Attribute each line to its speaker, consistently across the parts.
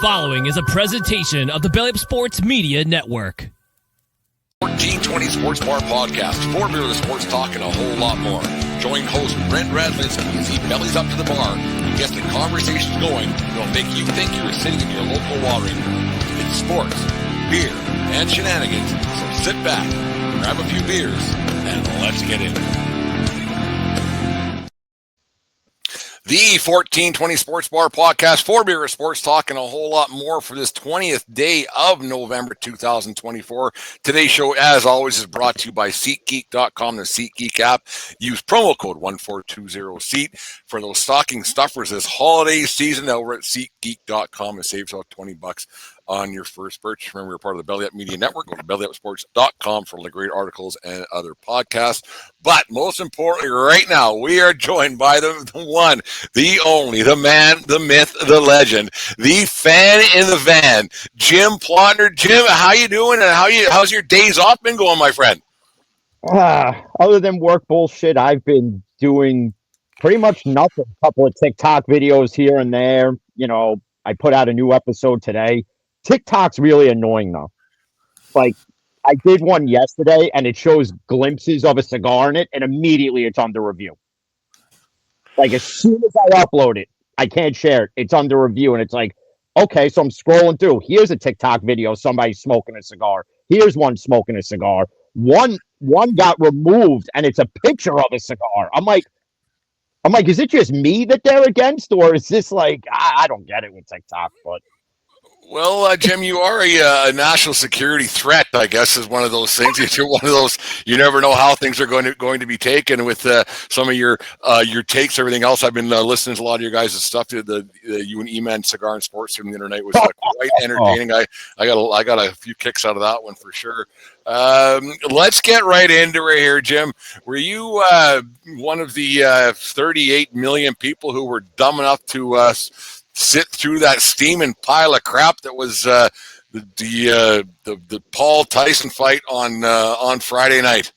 Speaker 1: following is a presentation of the Belly Up Sports Media Network.
Speaker 2: 1420 Sports Bar Podcast, for beer, sports talk, and a whole lot more. Join host Brent Radlinski as he bellies up to the bar and gets the conversations going that'll make you think you're sitting in your local watering room. It's sports, beer, and shenanigans, so sit back, grab a few beers, and let's get into it. The 1420 Sports Bar Podcast, for beer, sports talk, and a whole lot more for this 20th day of November 2024. Today's show, as always, is brought to you by SeatGeek.com, the SeatGeek app. Use promo code 1420SEAT for those stocking stuffers this holiday season over at SeatGeek.com and save yourself $20 on your first purchase. Remember, you're part of the Belly Up Media Network. Go to bellyupsports.com for great articles and other podcasts. But most importantly, right now, we are joined by the one, the only, the man, the myth, the legend, the fan in the van, Jim Plotner. Jim, how you doing? And how's your days off been going, my friend?
Speaker 3: Other than work bullshit, I've been doing pretty much nothing. A couple of TikTok videos here and there. You know, I put out a new episode today. TikTok's really annoying, though. Like, I did one yesterday, and it shows glimpses of a cigar in it, and immediately it's under review. Like, as soon as I upload it, I can't share it. It's under review, and it's like, okay, so I'm scrolling through. Here's a TikTok video, somebody smoking a cigar. Here's one smoking a cigar. One got removed, and it's a picture of a cigar. I'm like, is it just me that they're against, or is this like, I don't get it with TikTok, but...
Speaker 2: Well, Jim, you are a national security threat, I guess, is one of those things. You're one of those, you never know how things are going to be taken with some of your takes, everything else. I've been listening to a lot of your guys' stuff. The you and E-Man Cigar and Sports from the other night was quite entertaining. I got a few kicks out of that one for sure. Let's get right into it here, Jim. Were you one of the 38 million people who were dumb enough to sit through that steaming pile of crap that was the Paul Tyson fight on Friday night?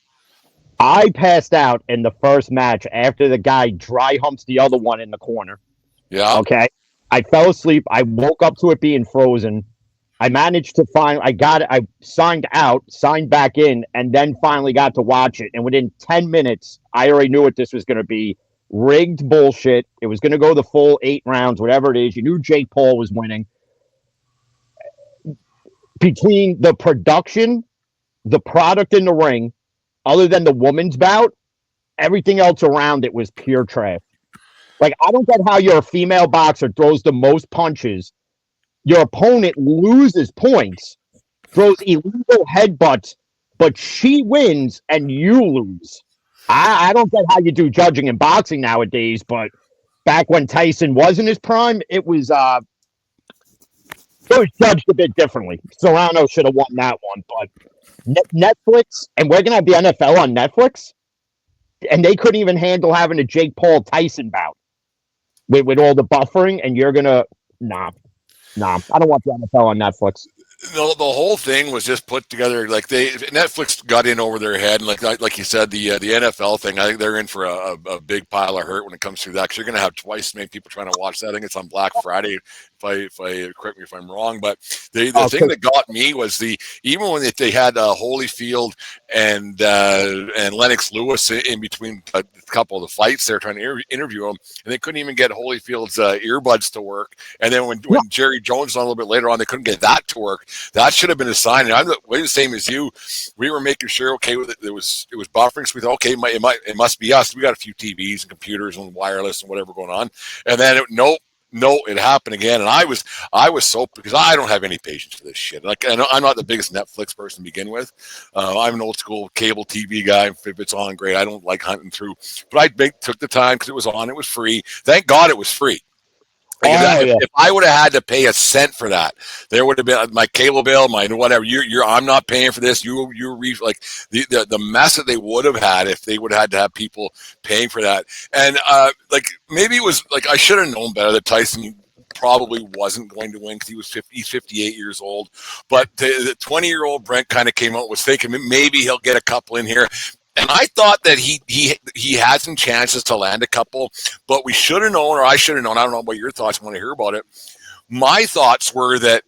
Speaker 3: I passed out in the first match after the guy dry humps the other one in the corner.
Speaker 2: Yeah.
Speaker 3: Okay. I fell asleep. I woke up to it being frozen. I managed to I got it. I signed out, signed back in, and then finally got to watch it. And within 10 minutes, I already knew what this was going to be. Rigged bullshit. It was going to go the full 8 rounds, whatever it is. You knew Jake Paul was winning. Between the production, the product in the ring, other than the woman's bout, everything else around it was pure trash. Like, I don't get how you're a female boxer, throws the most punches. Your opponent loses points, throws illegal headbutts, but she wins and you lose. I don't get how you do judging in boxing nowadays, but back when Tyson was in his prime, it was judged a bit differently. Serrano should have won that one, but Netflix, and we're gonna have the NFL on Netflix, and they couldn't even handle having a Jake Paul Tyson bout with all the buffering, and you're gonna nah. I don't want the NFL on Netflix.
Speaker 2: The whole thing was just put together like Netflix got in over their head, and like you said, the NFL thing. I think they're in for a big pile of hurt when it comes to that, because you're going to have twice as many people trying to watch that. I think it's on Black Friday. If I correct me if I'm wrong, but the thing that got me was even when they had Holyfield and Lennox Lewis in between a couple of the fights, they're trying to interview him, and they couldn't even get Holyfield's earbuds to work. And then when Jerry Jones was on a little bit later on, they couldn't get that to work. That should have been a sign. And I'm the same as you. We were making sure, okay, it was buffering. So we thought, okay, it must be us. We got a few TVs and computers and wireless and whatever going on. And then it happened again. And I was so, because I don't have any patience for this shit. Like, I'm not the biggest Netflix person to begin with. I'm an old school cable TV guy. If it's on, great. I don't like hunting through. But I took the time because it was on. It was free. Thank God it was free. If I would have had to pay a cent for that, there would have been my cable bill, my whatever. I'm not paying for this. Like the mess that they would have had if they would have had to have people paying for that. And like maybe it was like I should have known better that Tyson probably wasn't going to win because he's 58 years old. But the 20-year-old Brent kind of came out, was thinking maybe he'll get a couple in here. And I thought that he had some chances to land a couple, but we should have known, or I should have known, I don't know what your thoughts, I want to hear about it, my thoughts were that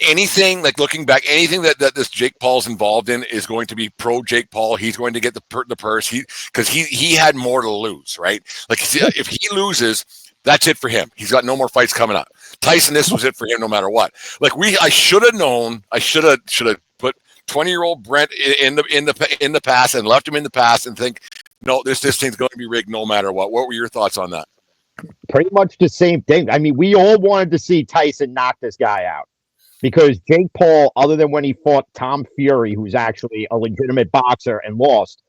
Speaker 2: anything, like looking back, anything that this Jake Paul's involved in is going to be pro Jake Paul. He's going to get the purse because he had more to lose, right? Like if he loses, that's it for him. He's got no more fights coming up. Tyson, this was it for him no matter what. Like I should have known. I should have put 20-year-old Brent in the past and left him in the past and think, no, this thing's going to be rigged no matter what. What were your thoughts on that?
Speaker 3: Pretty much the same thing. I mean, we all wanted to see Tyson knock this guy out because Jake Paul, other than when he fought Tom Fury, who's actually a legitimate boxer and lost,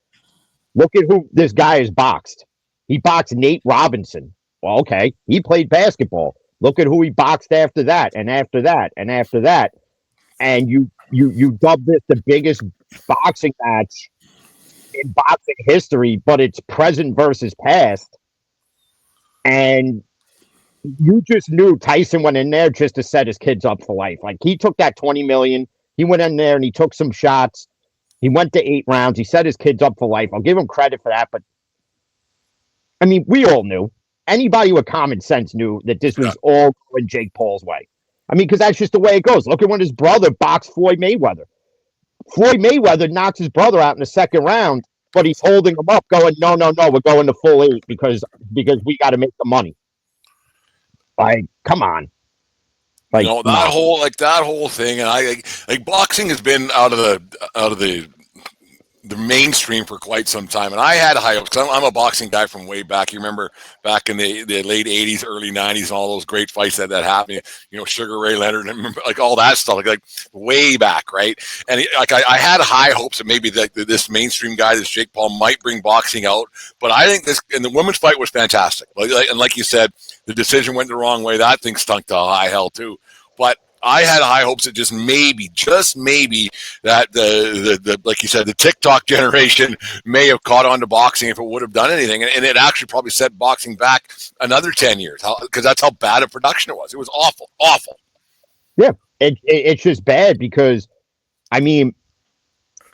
Speaker 3: look at who this guy has boxed. He boxed Nate Robinson. Well, okay, he played basketball. Look at who he boxed after that, and after that, and after that. And you dub this the biggest boxing match in boxing history, but it's present versus past. And you just knew Tyson went in there just to set his kids up for life. Like he took that $20 million, he went in there and he took some shots. He went to 8 rounds. He set his kids up for life. I'll give him credit for that. But I mean, we all knew. Anybody with common sense knew that this was all going Jake Paul's way. I mean, because that's just the way it goes. Look at when his brother boxed Floyd Mayweather. Floyd Mayweather knocks his brother out in the second round, but he's holding him up, going, no, we're going to full 8 because we got to make the money. Like, come on. Like,
Speaker 2: no, that whole thing, and I like boxing has been out of the mainstream for quite some time, and I had high hopes because I'm a boxing guy from way back. You remember back in the late '80s, early '90s, and all those great fights that happened. You know, Sugar Ray Leonard, and remember, like all that stuff, like way back, right? And I had high hopes that maybe this mainstream guy, this Jake Paul, might bring boxing out. But I think the women's fight was fantastic. And like you said, the decision went the wrong way. That thing stunk to high hell too. But I had high hopes that just maybe that the like you said, the TikTok generation may have caught on to boxing if it would have done anything, and it actually probably set boxing back another 10 years because that's how bad a production it was. It was awful.
Speaker 3: Yeah, it's just bad because, I mean,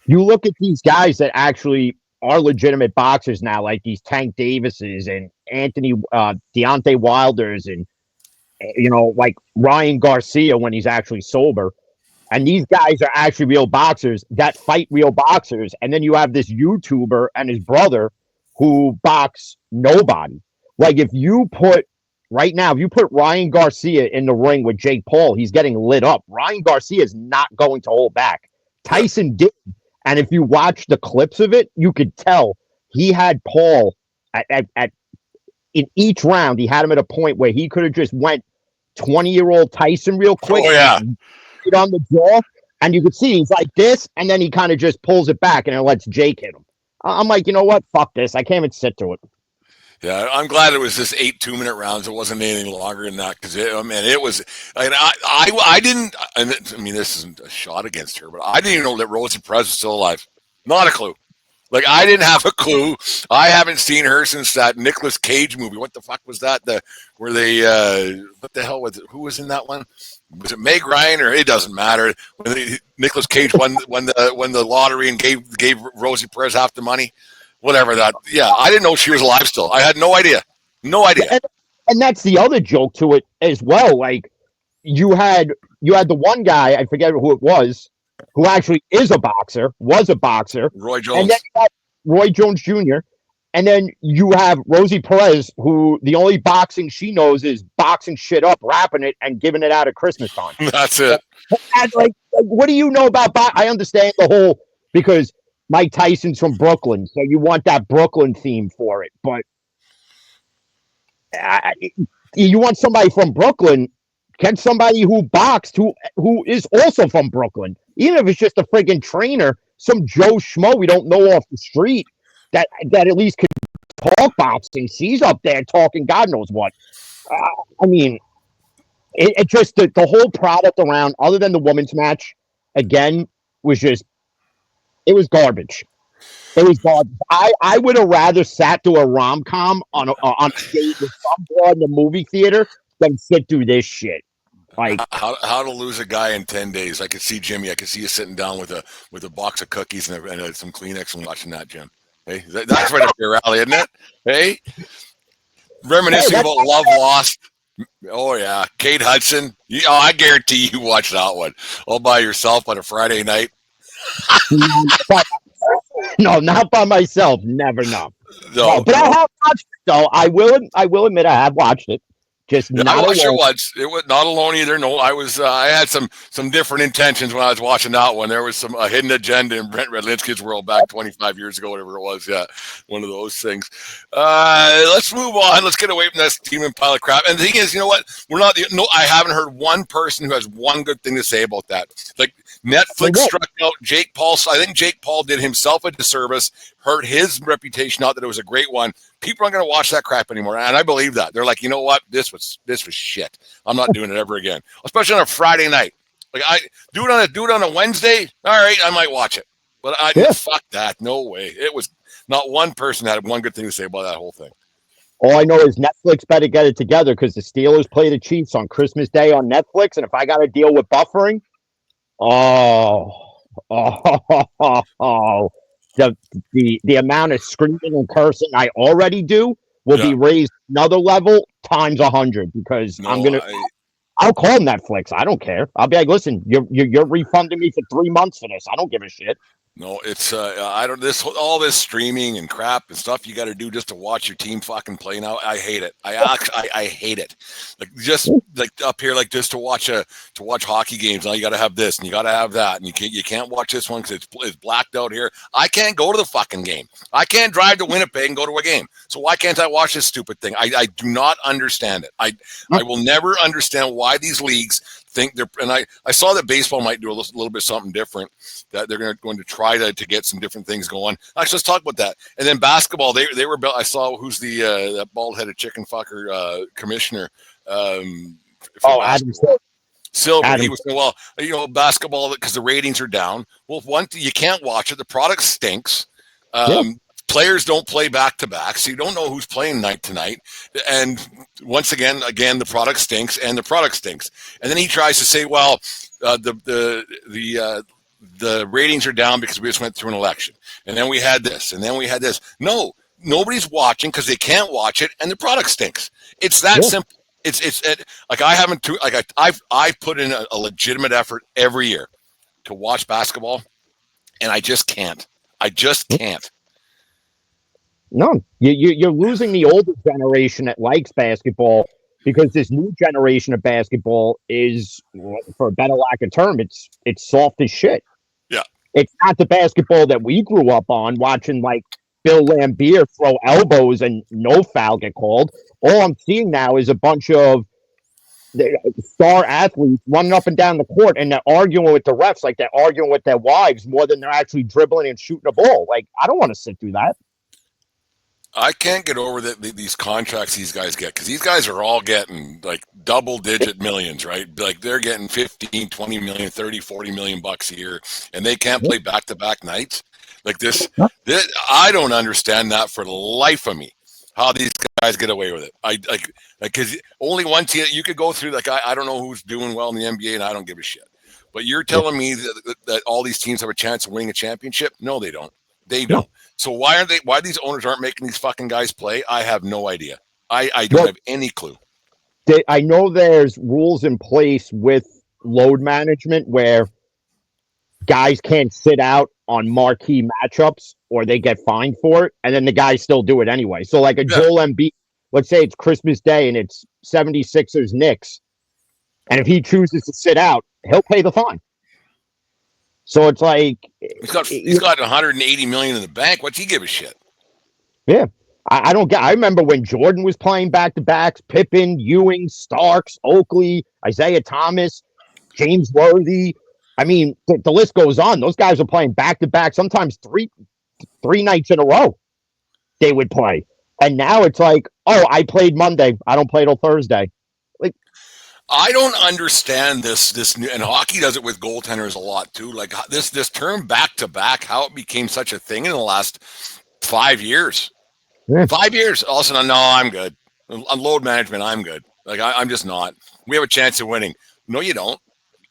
Speaker 3: you look at these guys that actually are legitimate boxers now, like these Tank Davises and Deontay Wilders and, you know, like Ryan Garcia when he's actually sober. And these guys are actually real boxers that fight real boxers. And then you have this YouTuber and his brother who box nobody. Like if you put Ryan Garcia in the ring with Jake Paul, he's getting lit up. Ryan Garcia is not going to hold back. Tyson did. And if you watch the clips of it, you could tell he had Paul at in each round. He had him at a point where he could have just went 20-year-old Tyson real quick.
Speaker 2: Oh, yeah.
Speaker 3: On the jaw, and you could see he's like this, and then he kind of just pulls it back and it lets Jake hit him. I'm like, you know what? Fuck this. I can't even sit through it.
Speaker 2: Yeah, I'm glad it was just 8 2-minute rounds. It wasn't anything longer than that because it was. And I didn't. I mean, this isn't a shot against her, but I didn't even know that Rosie Perez was still alive. Not a clue. Like I didn't have a clue. I haven't seen her since that Nicolas Cage movie. What the fuck was that? What the hell was it? Who was in that one? Was it Meg Ryan or it doesn't matter? When Nicolas Cage won the lottery and gave Rosie Perez half the money, whatever that. Yeah, I didn't know she was alive still. I had no idea.
Speaker 3: And that's the other joke to it as well. Like you had the one guy, I forget who it was, who actually was a boxer,
Speaker 2: Roy Jones.
Speaker 3: And then you have Roy Jones Jr. And then you have Rosie Perez, who the only boxing she knows is boxing shit up, wrapping it, and giving it out at Christmas time.
Speaker 2: That's it.
Speaker 3: And like, what do you know about boxing? I understand the whole, because Mike Tyson's from Brooklyn, so you want that Brooklyn theme for it. But you want somebody from Brooklyn, get somebody who boxed, who is also from Brooklyn. Even if it's just a friggin' trainer, some Joe Schmo we don't know off the street that at least could talk boxing. She's up there talking God knows what. I mean, it just the whole product around, other than the women's match, again, was just, it was garbage. It was garbage. I would have rather sat through a rom-com on a date with some boy in the movie theater than sit through this shit. Like
Speaker 2: how to lose a guy in 10 days. I could see Jimmy. I could see you sitting down with a box of cookies and some Kleenex and watching that, Jim. Hey, that's right up your alley, isn't it? Hey, reminiscing about love lost. Oh yeah, Kate Hudson. I guarantee you watch that one all by yourself on a Friday night.
Speaker 3: But no, not by myself. Never, no. No,
Speaker 2: No,
Speaker 3: but I
Speaker 2: no.
Speaker 3: have watched it though. I will admit I have watched it. Just
Speaker 2: Yeah, I
Speaker 3: not
Speaker 2: watched it
Speaker 3: alone.
Speaker 2: once. It was not alone either. No, I had some different intentions when I was watching that one. There was some hidden agenda in Brent Redlinski's world back 25 years ago, whatever it was. Yeah, one of those things. Let's move on. Let's get away from this team and pile of crap. And the thing is, you know what? I haven't heard one person who has one good thing to say about that. Like Netflix struck out Jake Paul. So I think Jake Paul did himself a disservice, hurt his reputation. Not that it was a great one. People aren't going to watch that crap anymore, and I believe that. They're like, you know what? This was shit. I'm not doing it ever again, especially on a Friday night. Like I do it on a Wednesday. All right, I might watch it, but fuck that. No way. It was not one person had one good thing to say about that whole thing.
Speaker 3: All I know is Netflix better get it together because the Steelers play the Chiefs on Christmas Day on Netflix, and if I got to deal with buffering, oh, the amount of screaming and cursing I already do will be raised another level times 100 because I'll call Netflix. I don't care. I'll be like, listen, you're refunding me for 3 months for this. I don't give a shit.
Speaker 2: No, it's I don't all this streaming and crap and stuff you got to do just to watch your team fucking play now. I hate it. I hate it. Like just like up here, like just to watch hockey games. Now you got to have this and you got to have that, and you can't watch this one because it's blacked out here. I can't go to the fucking game. I can't drive to Winnipeg and go to a game. So why can't I watch this stupid thing? I do not understand it. I will never understand why these leagues think they're, and I saw that baseball might do a little bit something different, that they're going to try to get some different things going. Actually, let's talk about that. And then basketball, they were built. I saw who's the that bald headed chicken fucker commissioner.
Speaker 3: Adam
Speaker 2: Silver.
Speaker 3: Adam.
Speaker 2: He was well, basketball because the ratings are down. Well, you can't watch it. The product stinks. Players don't play back to back, so you don't know who's playing night to night. And once again, the product stinks, and the product stinks. And then he tries to say, well, the ratings are down because we just went through an election, and then we had this, and then we had this. No, nobody's watching because they can't watch it, and the product stinks. It's that simple. It's like I've put in a legitimate effort every year to watch basketball, and I just can't. I just can't.
Speaker 3: No, you're losing the older generation that likes basketball because this new generation of basketball is, for a better lack of term, it's soft as shit.
Speaker 2: Yeah,
Speaker 3: it's not the basketball that we grew up on watching, like Bill Laimbeer throw elbows and no foul get called. All I'm seeing now is a bunch of star athletes running up and down the court, and they're arguing with the refs like they're arguing with their wives more than they're actually dribbling and shooting a ball. Like, I don't want to sit through that.
Speaker 2: I can't get over these contracts these guys get, because these guys are all getting like double-digit millions, right? Like they're getting 15, 20 million, 30, 40 million bucks a year, and they can't play back-to-back nights. Like this, I don't understand that for the life of me, how these guys get away with it. Like because only one team you could go through. Like I don't know who's doing well in the NBA, and I don't give a shit. But you're telling me that all these teams have a chance of winning a championship? No, they don't. They don't. So why these owners aren't making these fucking guys play? I have no idea. I don't have any clue.
Speaker 3: I know there's rules in place with load management where guys can't sit out on marquee matchups or they get fined for it, and then the guys still do it anyway. So like Joel Embiid, let's say it's Christmas Day and it's 76ers Knicks, and if he chooses to sit out, he'll pay the fine. So it's like
Speaker 2: he's got 180 million in the bank. What's he give a shit?
Speaker 3: Yeah, I don't get. I remember when Jordan was playing back to backs: Pippen, Ewing, Starks, Oakley, Isaiah Thomas, James Worthy. I mean, the list goes on. Those guys are playing back to back, sometimes three nights in a row. They would play, and now it's like, oh, I played Monday. I don't play till Thursday. Like,
Speaker 2: I don't understand this new, and hockey does it with goaltenders a lot too. Like this term back to back, how it became such a thing in the last 5 years.
Speaker 3: Yeah.
Speaker 2: 5 years. All of a sudden, no, I'm good. On load management, I'm good. Like I'm just not. We have a chance of winning. No, you don't.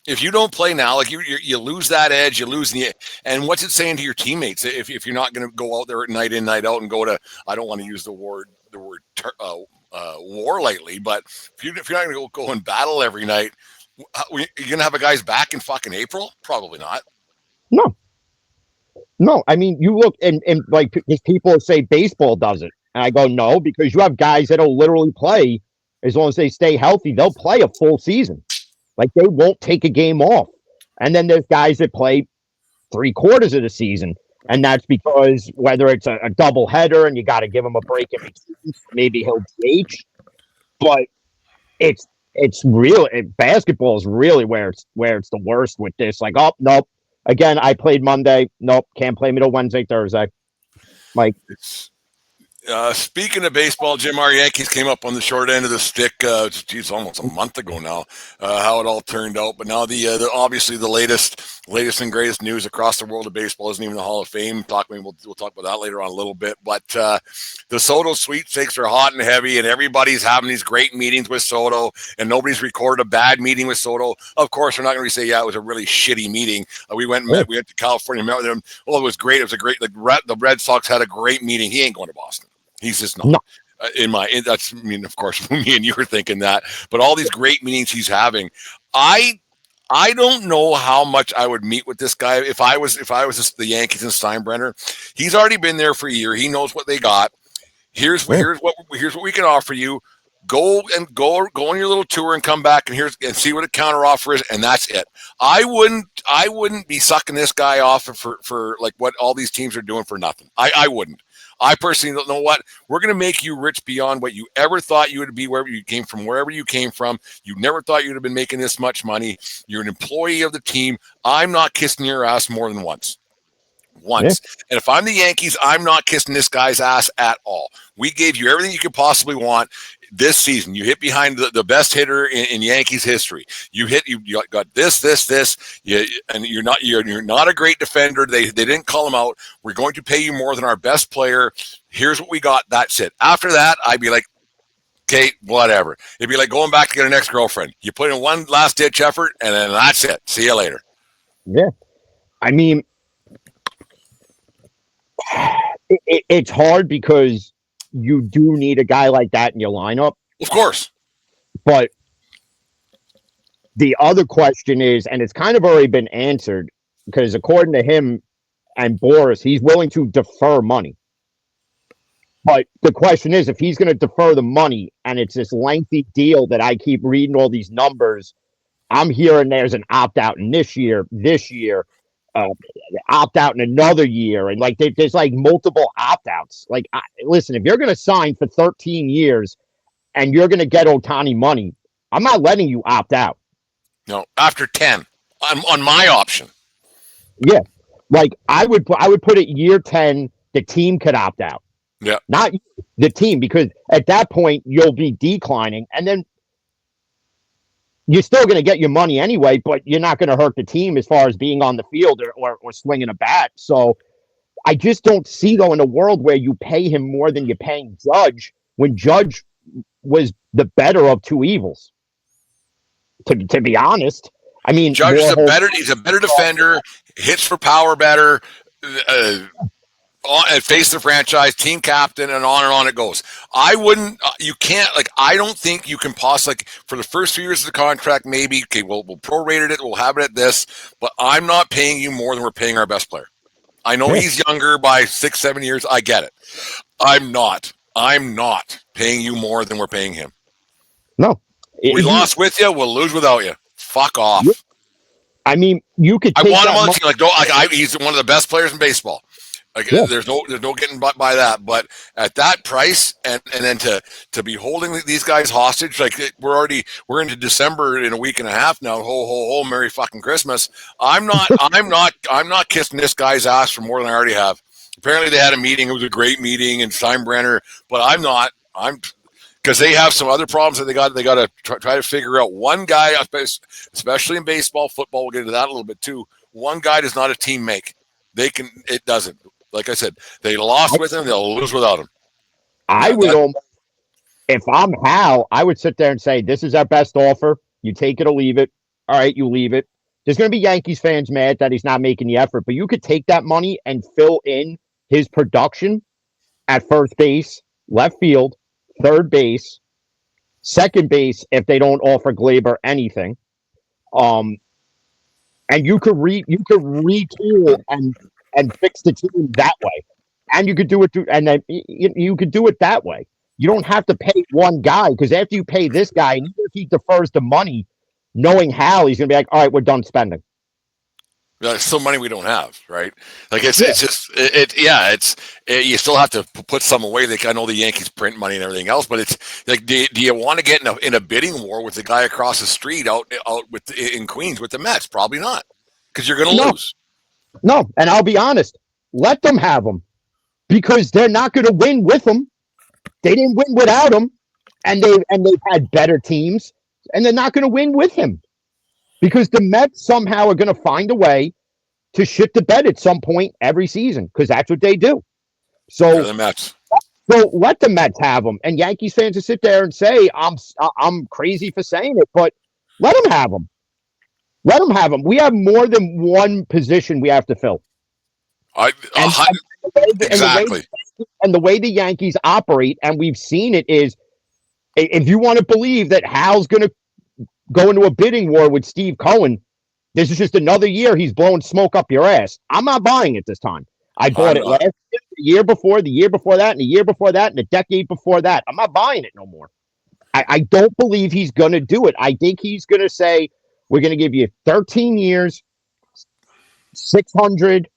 Speaker 2: If you don't play now, like you lose that edge, you lose the. And what's it saying to your teammates if you're not going to go out there night in, night out and go to? I don't want to use the word war lately. But if you're not going to go and battle every night, you're going to have a guy's back in fucking April? Probably not.
Speaker 3: No. No, I mean, you look and like people say baseball does it. And I go, no, because you have guys that'll literally play as long as they stay healthy. They'll play a full season. Like they won't take a game off. And then there's guys that play 3/4 of the season. And that's because whether it's a double header and you got to give him a break in between, maybe he'll DH. But it's real. Basketball is really where it's the worst with this. Like, oh, nope. Again, I played Monday. Nope, can't play me till Wednesday, Thursday. Like,
Speaker 2: speaking of baseball, Jim, our Yankees came up on the short end of the stick. Almost a month ago now. How it all turned out, but now the obviously the latest and greatest news across the world of baseball isn't even the Hall of Fame. We'll talk about that later on a little bit. But the Soto sweepstakes are hot and heavy, and everybody's having these great meetings with Soto, and nobody's recorded a bad meeting with Soto. Of course, we're not going to say, yeah, it was a really shitty meeting. We went to California, met with them. Well, it was great. It was a great. The Red Sox had a great meeting. He ain't going to Boston. He's just not.
Speaker 3: No.
Speaker 2: Of course, me and you were thinking that, but all these great meetings he's having, I don't know how much I would meet with this guy if I was the Yankees and Steinbrenner. He's already been there for a year. He knows what they got. Here's what we can offer you. Go on your little tour and come back and see what a counter offer is, and that's it. I wouldn't be sucking this guy off for like what all these teams are doing for nothing. I wouldn't. I personally don't know what. We're going to make you rich beyond what you ever thought you would be wherever you came from. You never thought you'd have been making this much money. You're an employee of the team. I'm not kissing your ass more than once. Yeah. And if I'm the Yankees, I'm not kissing this guy's ass at all. We gave you everything you could possibly want this season. You hit behind the best hitter in Yankees history. You got this. And you're not a great defender. They didn't call him out. We're going to pay you more than our best player. Here's what we got. That's it. After that, I'd be like, okay, whatever. It'd be like going back to get an ex-girlfriend. You put in one last ditch effort, and then that's it. See you later.
Speaker 3: Yeah. I mean, it's hard because you do need a guy like that in your lineup.
Speaker 2: Of course.
Speaker 3: But the other question is, and it's kind of already been answered, because according to him and Boris, he's willing to defer money. But the question is, if he's going to defer the money and it's this lengthy deal that I keep reading all these numbers, I'm hearing there's an opt-out in this year, opt out in another year, and like there's like multiple opt outs. Like, listen, if you're going to sign for 13 years and you're going to get Ohtani money, I'm not letting you opt out.
Speaker 2: No, after 10, on my option.
Speaker 3: Yeah, like I would put it year 10. The team could opt out.
Speaker 2: Yeah,
Speaker 3: not the team, because at that point you'll be declining, and then you're still going to get your money anyway, but you're not going to hurt the team as far as being on the field or swinging a bat. So I just don't see, though, in a world where you pay him more than you're paying Judge, when Judge was the better of two evils. To be honest, I mean,
Speaker 2: Judge is he's a better defender, hits for power better, face the franchise, team captain, and on it goes. I don't think you can possibly, for the first 2 years of the contract, maybe, okay, we'll prorate it, we'll have it at this, but I'm not paying you more than we're paying our best player. I know he's younger by 6-7 years. I get it. I'm not paying you more than we're paying him.
Speaker 3: No.
Speaker 2: We lost with you, we'll lose without you. Fuck off.
Speaker 3: I mean, you could
Speaker 2: I want him on the team. He's one of the best players in baseball. There's no getting by that. But at that price, and then to be holding these guys hostage, like we're into December in a week and a half now. Ho, Merry fucking Christmas. I'm not kissing this guy's ass for more than I already have. Apparently they had a meeting. It was a great meeting in Steinbrenner, but I'm not. Because they have some other problems that they got to try to figure out. One guy, especially in baseball, football, we'll get into that a little bit too. One guy does not a team make. It doesn't. Like I said, they lost with him, they'll lose without him.
Speaker 3: If I'm Hal, I would sit there and say, this is our best offer. You take it or leave it. All right, you leave it. There's going to be Yankees fans mad that he's not making the effort, but you could take that money and fill in his production at first base, left field, third base, second base if they don't offer Glaber anything. And you could retool and fix the team that way, and you could do it and then you could do it that way. You don't have to pay one guy, because after you pay this guy, and even if he defers the money, knowing Hal, he's gonna be like, all right, we're done spending.
Speaker 2: Yeah, it's still money we don't have, right? Like it's just you still have to put some away. Like I know the Yankees print money and everything else, but it's like, do you want to get in a bidding war with the guy across the street out in Queens with the Mets? Probably not, because you're going to lose.
Speaker 3: No, and I'll be honest, let them have him, because they're not going to win with him. They didn't win without him, and they've had better teams, and they're not going to win with him, because the Mets somehow are going to find a way to shit the bed at some point every season, because that's what they do. So
Speaker 2: the Mets.
Speaker 3: So let the Mets have him, and Yankees fans will sit there and say I'm crazy for saying it, but let them have him. Let them have him. We have more than one position we have to fill.
Speaker 2: Exactly.
Speaker 3: And the way the Yankees operate, and we've seen it, is if you want to believe that Hal's going to go into a bidding war with Steve Cohen, this is just another year he's blowing smoke up your ass. I'm not buying it this time. I bought it last year, the year before that, and the year before that, and the decade before that. I'm not buying it no more. I don't believe he's going to do it. I think he's going to say, we're going to give you 13 years, 600,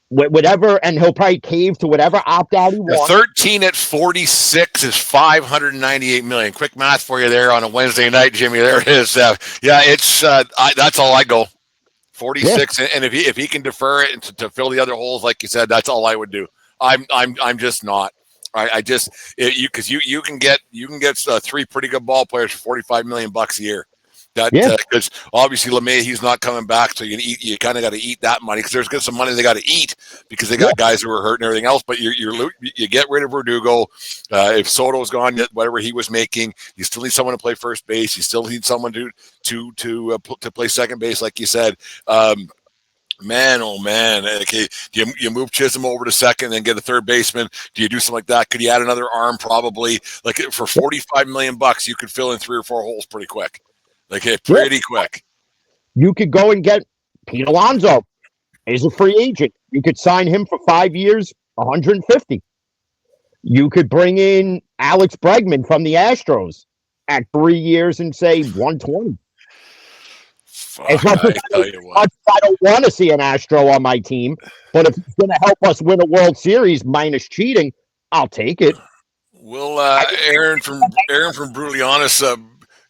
Speaker 3: whatever, and he'll probably cave to whatever opt-out he wants.
Speaker 2: 13 at 46 is $598 million. Quick math for you there on a Wednesday night, Jimmy. There it is. It's that's all I go. 46, and if he can defer it to fill the other holes, like you said, that's all I would do. I'm just not. Because you can get three pretty good ball players for $45 million a year. Because obviously LeMay, he's not coming back, so you kind of got to eat that money, because there's some money they got to eat because they got guys who are hurt and everything else. But you get rid of Verdugo. If Soto's gone, whatever he was making, you still need someone to play first base. You still need someone to play second base, like you said. Man, oh man! Okay, do you move Chisholm over to second, and then get a third baseman? Do you do something like that? Could you add another arm? Probably. Like for $45 million, you could fill in 3 or 4 holes pretty quick. Pretty quick.
Speaker 3: You could go and get Pete Alonso. He's a free agent. You could sign him for 5 years, 150. You could bring in Alex Bregman from the Astros at 3 years and say 120. As much as I don't want to see an Astro on my team, but if he's going to help us win a World Series minus cheating, I'll take it.
Speaker 2: Well, Aaron from Brutally Honest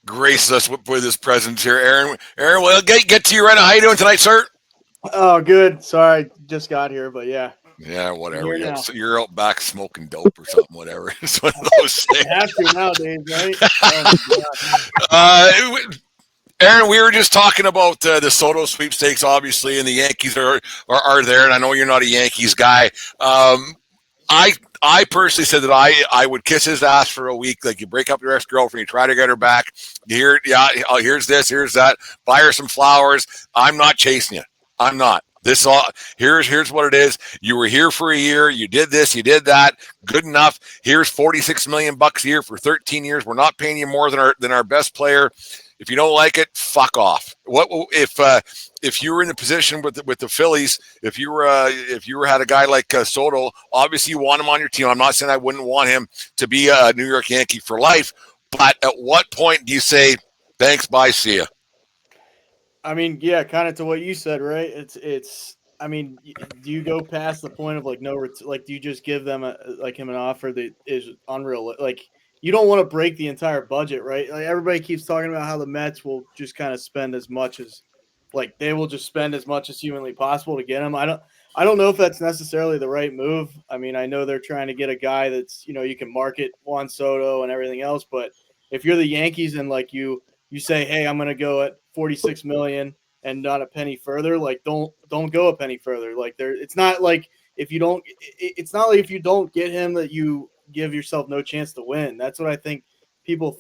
Speaker 2: graces us with his presence here. Aaron, well, get to you right now. How you doing tonight, sir?
Speaker 4: Oh, good. Sorry, just got here, but yeah.
Speaker 2: Yeah, whatever. You're out back smoking dope or something, whatever. It's one of those things.
Speaker 4: You have to nowadays, right?
Speaker 2: Aaron, we were just talking about the Soto sweepstakes, obviously, and the Yankees are there, and I know you're not a Yankees guy. I personally said that I would kiss his ass for a week. Like, you break up your ex-girlfriend, you try to get her back. Here's this, here's that. Buy her some flowers. I'm not chasing you. I'm not. Here's what it is. You were here for a year. You did this. You did that. Good enough. Here's $46 million a year for 13 years. We're not paying you more than our best player. If you don't like it, fuck off. What if you were in the position with the Phillies? If you had a guy like Soto, obviously you want him on your team. I'm not saying I wouldn't want him to be a New York Yankee for life, but at what point do you say thanks, bye, see ya?
Speaker 4: I mean, yeah, kind of to what you said, right? It's. I mean, do you go past the point of do you just give them him an offer that is unreal? Like, you don't want to break the entire budget, right? Like, everybody keeps talking about how the Mets will just kind of spend as much as, they will just spend as much as humanly possible to get him. I don't know if that's necessarily the right move. I mean, I know they're trying to get a guy that's, you can market Juan Soto and everything else, but if you're the Yankees and you say, hey, I'm going to go at $46 million and not a penny further, don't go a penny further. It's not like if you don't get him that you give yourself no chance to win. That's what I think people,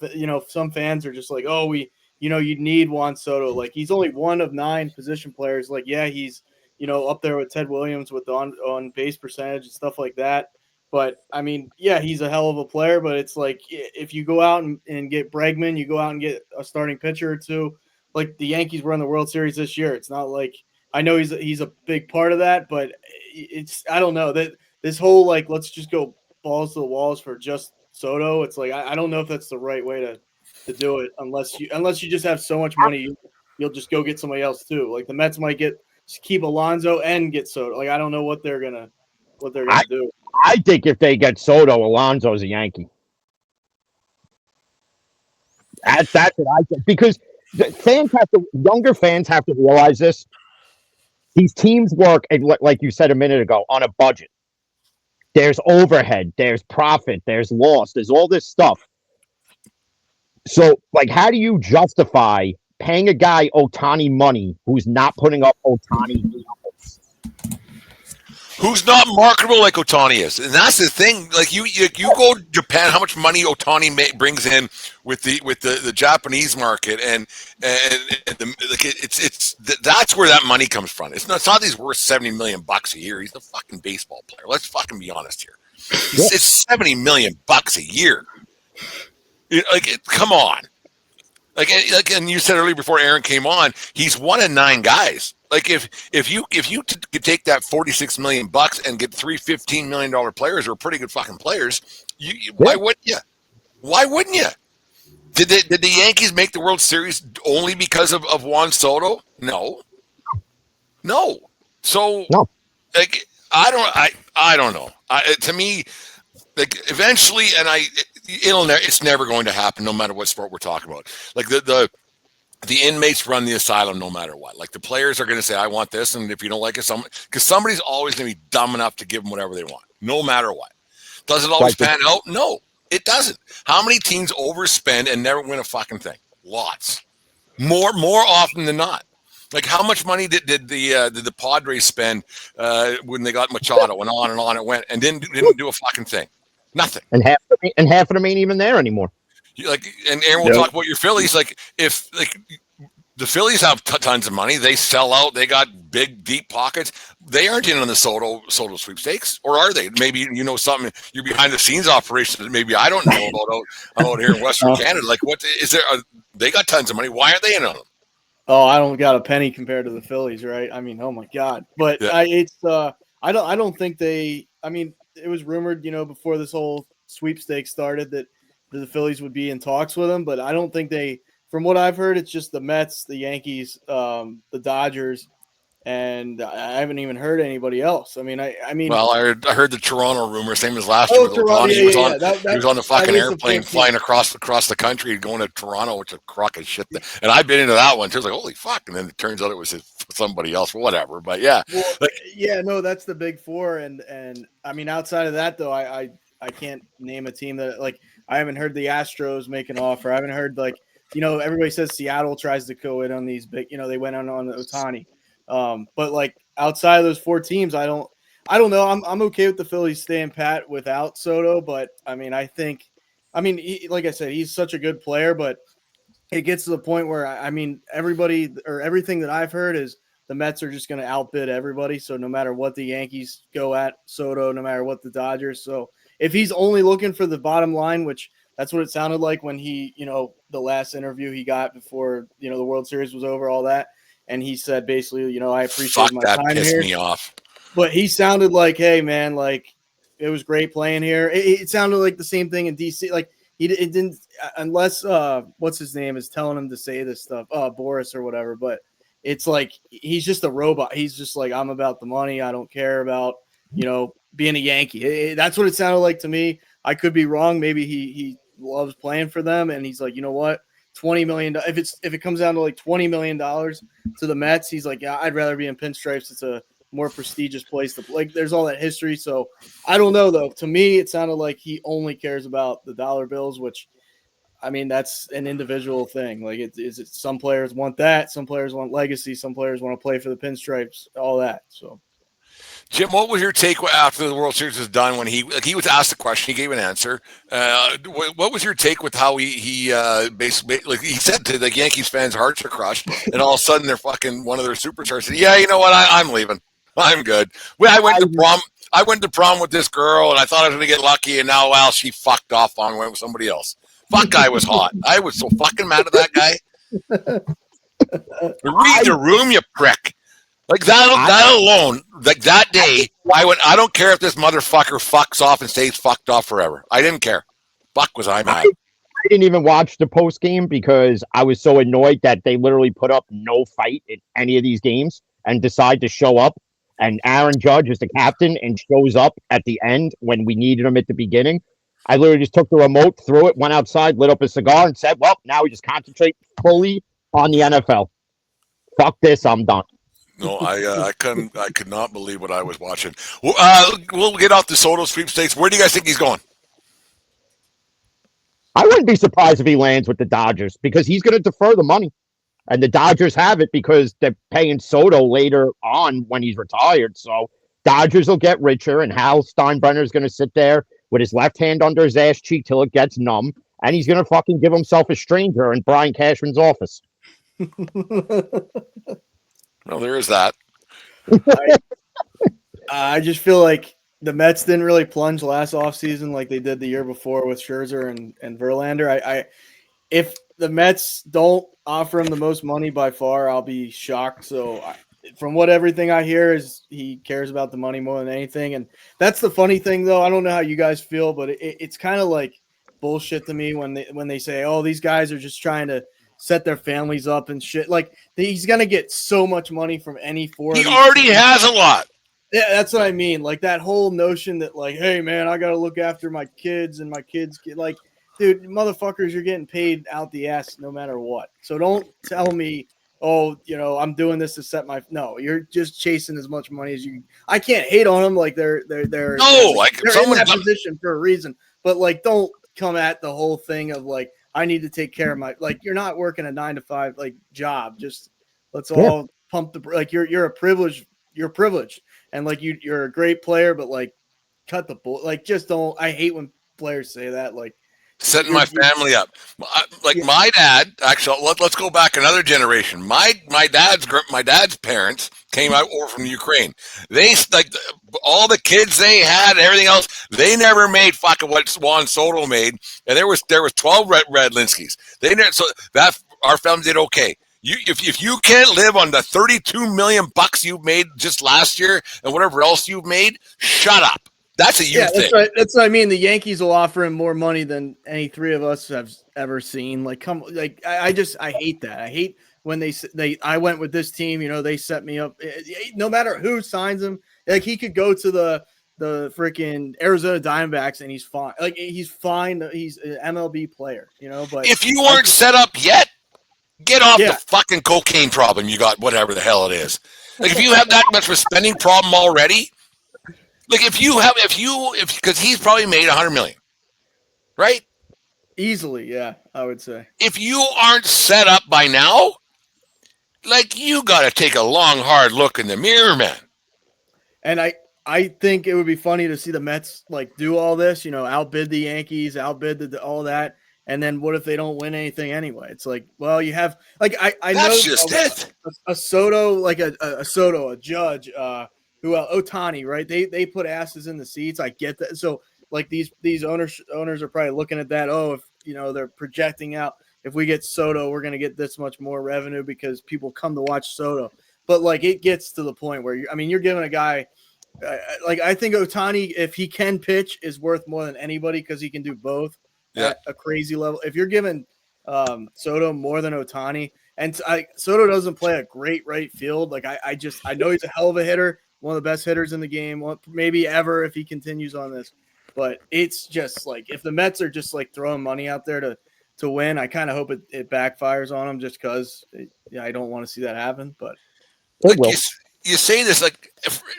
Speaker 4: some fans are just like, oh, you need Juan Soto. He's only one of 9 position players. He's, up there with Ted Williams with the on base percentage and stuff like that. But I mean, yeah, he's a hell of a player. But it's like if you go out and get Bregman, you go out and get a starting pitcher or two. Like the Yankees were in the World Series this year. It's not like I know he's a big part of that, but it's I don't know that this whole like let's just go balls to the walls for just Soto. It's like I don't know if that's the right way to do it unless you just have so much money you'll just go get somebody else too. Like the Mets might keep Alonso and get Soto. Like I don't know what they're gonna do.
Speaker 3: I think if they get Soto, Alonso's a Yankee. That's what I think. Because younger fans have to realize this. These teams work, like you said a minute ago, on a budget. There's overhead, there's profit, there's loss, there's all this stuff. So, like, how do you justify paying a guy Ohtani money who's not putting up Ohtani numbers?
Speaker 2: Who's not marketable like Ohtani is, and that's the thing. Like you go to Japan, how much money Ohtani brings in with the Japanese market, and that's where that money comes from. It's not he's worth $70 million a year. He's a fucking baseball player. Let's fucking be honest here. It's $70 million a year. Come on. Like, and you said earlier before Aaron came on, he's one of 9 guys. Like, if you could take that $46 million and get 3 $15 million players who are pretty good fucking players, why wouldn't you? Why wouldn't you? Did the Yankees make the World Series only because of Juan Soto? No. So,
Speaker 3: no.
Speaker 2: Like, I don't know. To me, like, eventually, and it's never going to happen, no matter what sport we're talking about. Like the inmates run the asylum no matter what. Like the players are going to say, "I want this," and if you don't like it, because somebody's always going to be dumb enough to give them whatever they want, no matter what. Does it always pan out? No, it doesn't. How many teams overspend and never win a fucking thing? Lots. More often than not. Like how much money did the Padres spend when they got Machado, and on it went, and didn't do a fucking thing. Nothing.
Speaker 3: And half of them ain't even there anymore.
Speaker 2: And Aaron will talk about your Phillies. Like if the Phillies have tons of money, they sell out. They got big, deep pockets. They aren't in on the Soto sweepstakes, or are they? Maybe you know something. You're behind the scenes operations that maybe I don't know about out here in Western Canada. Like what is there? They got tons of money. Why aren't they in on them?
Speaker 4: Oh, I don't got a penny compared to the Phillies, right? I mean, oh my God! But
Speaker 2: yeah.
Speaker 4: I don't think they. I mean, it was rumored, before this whole sweepstakes started that the Phillies would be in talks with them, but I don't think they. From what I've heard, it's just the Mets, the Yankees, the Dodgers, and I haven't even heard anybody else. I mean.
Speaker 2: Well, I heard the Toronto rumor, same as last year.
Speaker 4: Toronto,
Speaker 2: he was on the fucking airplane
Speaker 4: the
Speaker 2: flying across the country, going to Toronto, which is a crock of shit. And I've been into that one too. I was like, holy fuck! And then it turns out it was somebody else, whatever. But yeah,
Speaker 4: no, that's the big four, and I mean, outside of that though, I can't name a team that like I haven't heard the Astros make an offer. I haven't heard everybody says Seattle tries to go in on these big, they went on Ohtani. But like outside of those 4 teams, I don't know. I'm okay with the Phillies staying pat without Soto, but I mean, like I said, he's such a good player, but it gets to the point where everybody or everything that I've heard is the Mets are just going to outbid everybody. So no matter what the Yankees go at Soto, no matter what the Dodgers. So if he's only looking for the bottom line, which that's what it sounded like when he, the last interview he got before, the World Series was over, all that. And he said basically, I appreciate my time here.
Speaker 2: That pissed me off.
Speaker 4: But he sounded like, hey, man, like it was great playing here. It sounded like the same thing in D.C. Like it didn't, unless what's his name is telling him to say this stuff, Boris or whatever. But it's like he's just a robot. He's just like, I'm about the money. I don't care about, being a Yankee. That's what it sounded like to me. I could be wrong. Maybe he loves playing for them, and he's like, you know what? $20 million. If it comes down to like $20 million to the Mets, he's like, yeah, I'd rather be in pinstripes. It's a more prestigious place to like. There's all that history. So I don't know though. To me, it sounded like he only cares about the dollar bills, which I mean that's an individual thing. Like some players want that, some players want legacy, some players want to play for the pinstripes, all that. So.
Speaker 2: Jim, what was your take after the World Series was done when he was asked the question, he gave an answer. What was your take with how he basically, like he said to the Yankees fans' hearts are crushed, and all of a sudden they're fucking one of their superstars said, yeah, you know what, I'm leaving. I'm good. I went to prom. I went to prom with this girl, and I thought I was going to get lucky, and now, well, she fucked off on went with somebody else. Fuck guy was hot. I was so fucking mad at that guy. Read the room, you prick. Like that alone, like that day, I went, I don't care if this motherfucker fucks off and stays fucked off forever. I didn't care. Fuck was I mad.
Speaker 3: I didn't even watch the post game because I was so annoyed that they literally put up no fight in any of these games and decide to show up. And Aaron Judge is the captain and shows up at the end when we needed him at the beginning. I literally just took the remote, threw it, went outside, lit up a cigar, and said, well, now we just concentrate fully on the NFL. Fuck this, I'm done.
Speaker 2: No, I could not believe what I was watching. We'll get off the Soto sweepstakes. Where do you guys think he's going?
Speaker 3: I wouldn't be surprised if he lands with the Dodgers because he's going to defer the money. And the Dodgers have it because they're paying Soto later on when he's retired. So Dodgers will get richer, and Hal Steinbrenner is going to sit there with his left hand under his ass cheek till it gets numb, and he's going to fucking give himself a stranger in Brian Cashman's office.
Speaker 2: Well, there is that.
Speaker 4: I just feel like the Mets didn't really plunge last offseason like they did the year before with Scherzer and Verlander. If the Mets don't offer him the most money by far, I'll be shocked. So from everything I hear is he cares about the money more than anything. And that's the funny thing, though. I don't know how you guys feel, but it's kind of like bullshit to me when they say, oh, these guys are just trying to set their families up and shit. Like, he's going to get so much money from any four.
Speaker 2: He already has a lot.
Speaker 4: Yeah, that's what I mean. Like, that whole notion that, like, hey, man, I got to look after my kids and my kids get, like, dude, motherfuckers, you're getting paid out the ass no matter what. So don't tell me, oh, I'm doing this to set my – no, you're just chasing as much money as you – I can't hate on them. Like, they're in that position for a reason. But, like, don't come at the whole thing of, like, I need to take care of my – like, you're not working a 9-to-5, like, job. Just let's all pump the – like, you're a privileged – you're privileged. And, like, you're a great player, but, like, cut the bull. Like, just don't – I hate when players say that. Like,
Speaker 2: setting my family up. My dad, actually, let's go back another generation. My dad's parents came out over from Ukraine. They, like, all the kids they had and everything else, they never made fucking what Juan Soto made. And there was 12 Redlinskis. So that our family did okay. If you can't live on the $32 million you've made just last year and whatever else you've made, shut up. That's a you thing.
Speaker 4: That's right. That's what I mean. The Yankees will offer him more money than any three of us have ever seen. Like, I hate that. I hate when I went with this team. They set me up. No matter who signs him, like, he could go to the freaking Arizona Diamondbacks and he's fine. Like, he's fine. He's an MLB player. But
Speaker 2: if you weren't set up yet, get off the fucking cocaine problem you got. Whatever the hell it is. Like, if you have that much of a spending problem already. Like, because he's probably made $100 million, right?
Speaker 4: Easily, yeah, I would say.
Speaker 2: If you aren't set up by now, like, you got to take a long, hard look in the mirror, man.
Speaker 4: And I think it would be funny to see the Mets, like, do all this, outbid the Yankees, outbid all that, and then what if they don't win anything anyway? It's like, well, you have, like, I know a Soto, like a Soto, a Judge, Ohtani, right? They put asses in the seats. I get that. So, like, these owners are probably looking at that. Oh, if they're projecting out, if we get Soto, we're going to get this much more revenue because people come to watch Soto. But, like, it gets to the point where you're giving a guy like, I think Ohtani, if he can pitch, is worth more than anybody because he can do both at a crazy level. If you're giving Soto more than Ohtani, and Soto doesn't play a great right field. Like, I know he's a hell of a hitter. One of the best hitters in the game, maybe ever if he continues on this. But it's just like, if the Mets are just, like, throwing money out there to win, I kind of hope it backfires on them just because I don't want to see that happen. But
Speaker 2: like, you say this, like,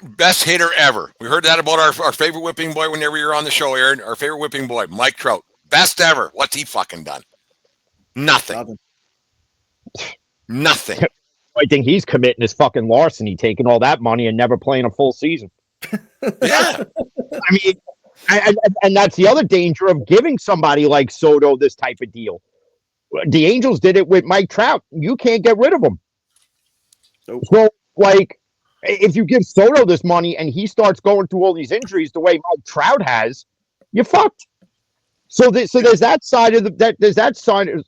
Speaker 2: best hitter ever. We heard that about our favorite whipping boy whenever you're on the show, Aaron. Our favorite whipping boy, Mike Trout. Best ever. What's he fucking done? Nothing.
Speaker 3: I think he's committing his fucking larceny, taking all that money and never playing a full season.
Speaker 2: Yeah.
Speaker 3: I mean, and that's the other danger of giving somebody like Soto this type of deal. The Angels did it with Mike Trout. You can't get rid of him. So, like, if you give Soto this money and he starts going through all these injuries the way Mike Trout has, you're fucked. So there's that side of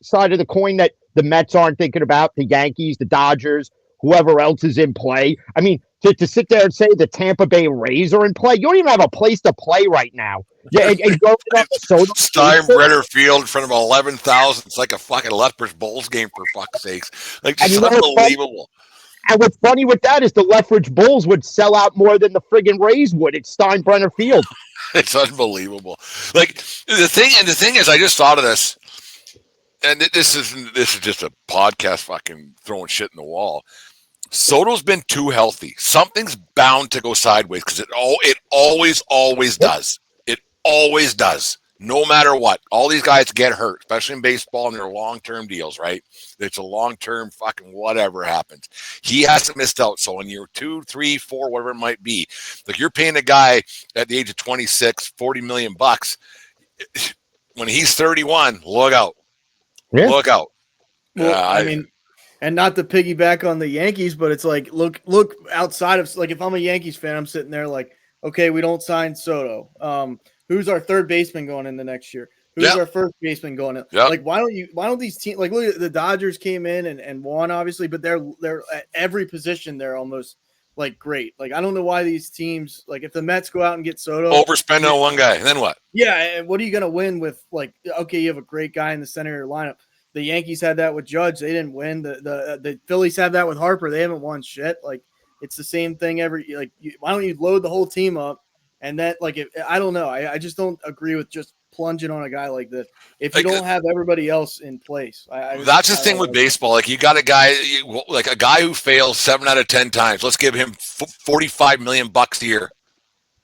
Speaker 3: side of the coin that the Mets aren't thinking about, the Yankees, the Dodgers, whoever else is in play. I mean, to sit there and say the Tampa Bay Rays are in play, you don't even have a place to play right now. Yeah, and go on the Soto
Speaker 2: Steinbrenner Field in front of 11,000. It's like a fucking Lethbridge Bulls game, for fuck's sakes. Like, just unbelievable.
Speaker 3: And what's funny with that is the Lethbridge Bulls would sell out more than the friggin' Rays would at Steinbrenner Field.
Speaker 2: It's unbelievable. Like, the thing is, I just thought of this, and this is just a podcast fucking throwing shit in the wall. Soto's been too healthy. Something's bound to go sideways because it always does. It always does. No matter what. All these guys get hurt, especially in baseball, and they're long-term deals, right? It's a long-term fucking whatever happens. He hasn't missed out. So in year 2, 3, 4, whatever it might be, like, you're paying a guy at the age of 26, $40 million. When he's 31, look out. Yeah. Look out.
Speaker 4: Well, I mean, and not to piggyback on the Yankees, but it's like, look outside of, like, if I'm a Yankees fan, I'm sitting there like, okay, we don't sign Soto. Who's our third baseman going in the next year? Who's our first baseman going in? Like, why don't these teams, like, look at the Dodgers came in and won, obviously, but they're at every position they're almost like great. Like, I don't know why these teams, like, if the Mets go out and get Soto,
Speaker 2: overspend on one guy, and then what?
Speaker 4: Yeah, and what are you gonna win with, like, okay, you have a great guy in the center of your lineup. The Yankees had that with Judge, they didn't win. The Phillies have that with Harper, they haven't won shit. Like, it's the same thing why don't you load the whole team up? And that, like, I don't know. I just don't agree with just plunging on a guy like this if you don't have everybody else in place.
Speaker 2: That's the thing with baseball. Like, you got a guy, like a guy who fails 7 out of 10 times. Let's give him $45 million a year.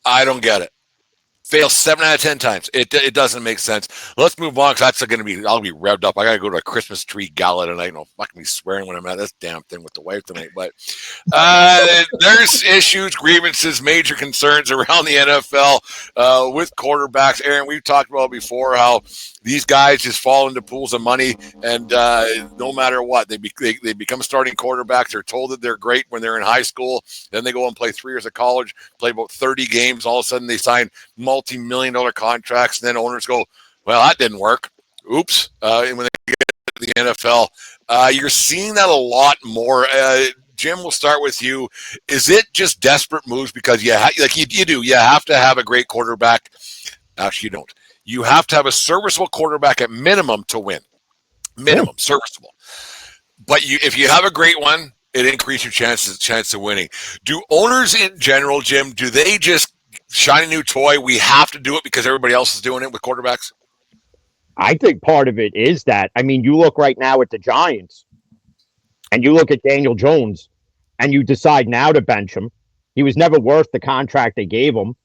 Speaker 2: I don't get it. Fails 7 out of 10 times. It doesn't make sense. Let's move on, because that's going to be, I'll be revved up. I got to go to a Christmas tree gala tonight. No fucking me swearing when I'm at this damn thing with the wife tonight. But there's issues, grievances, major concerns around the NFL with quarterbacks. Aaron, we've talked about before how these guys just fall into pools of money, and no matter what, they become starting quarterbacks. They're told that they're great when they're in high school. Then they go and play 3 years of college, play about 30 games. All of a sudden, they sign multi-million-dollar contracts, and then owners go, well, that didn't work. Oops. And when they get to the NFL, you're seeing that a lot more. Jim, we'll start with you. Is it just desperate moves because you do? You have to have a great quarterback. Actually, you don't. You have to have a serviceable quarterback at minimum to win. Minimum, serviceable. But if you have a great one, it increases your chance of winning. Do owners in general, Jim, do they just shine a new toy? We have to do it because everybody else is doing it with quarterbacks?
Speaker 3: I think part of it is that. I mean, you look right now at the Giants, and you look at Daniel Jones, and you decide now to bench him. He was never worth the contract they gave him.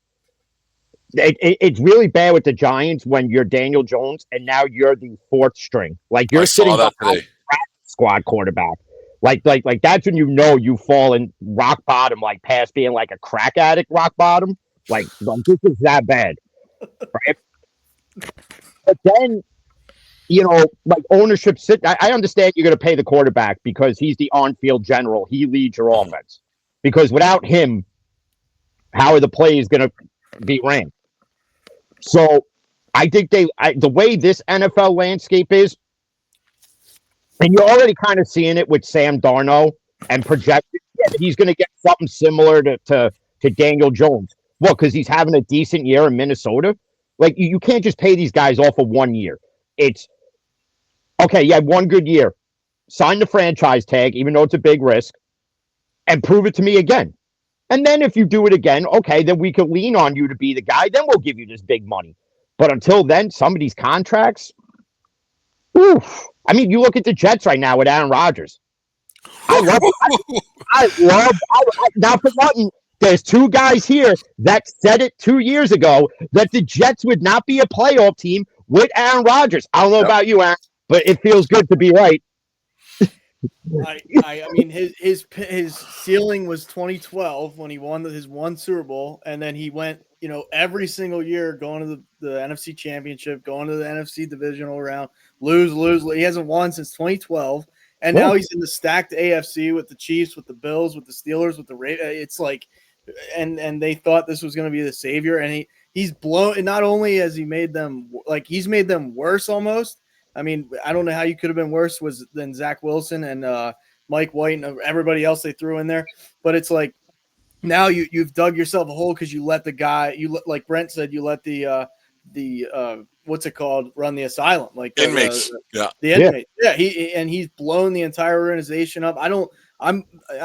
Speaker 3: It's really bad with the Giants when you're Daniel Jones and now you're the 4th string. Like, you're sitting on a squad quarterback. Like that's when you know you fall in rock bottom, like past being like a crack addict rock bottom. Like this is that bad, right? But then, like, ownership I understand you're going to pay the quarterback because he's the on-field general. He leads your offense. Because without him, how are the plays going to be ran? So I think the way this NFL landscape is, and you're already kind of seeing it with Sam Darnold and projected he's going to get something similar to Daniel Jones. Well, because he's having a decent year in Minnesota. Like, you can't just pay these guys off of 1 year. It's, okay, you had 1 good year. Sign the franchise tag, even though it's a big risk, and prove it to me again. And then if you do it again, okay, then we could lean on you to be the guy. Then we'll give you this big money. But until then, some of these contracts, oof. I mean, you look at the Jets right now with Aaron Rodgers. Now, for nothing, there's 2 guys here that said it 2 years ago that the Jets would not be a playoff team with Aaron Rodgers. I don't know about you, Aaron, but it feels good to be right.
Speaker 4: I mean, his ceiling was 2012 when he won his 1 Super Bowl, and then he went, every single year going to the NFC Championship, going to the NFC divisional round, lose. He hasn't won since 2012, And now he's in the stacked AFC with the Chiefs, with the Bills, with the Steelers, with the Ravens. It's like, and they thought this was going to be the savior, and he's blown. And not only has he made them he's made them worse almost. I mean, I don't know how you could have been worse than Zach Wilson and Mike White and everybody else they threw in there. But it's like now you've dug yourself a hole because you let the guy like Brent said, you let the what's it called, run the asylum, like the
Speaker 2: inmates.
Speaker 4: The inmate. Yeah, he's blown the entire organization up. I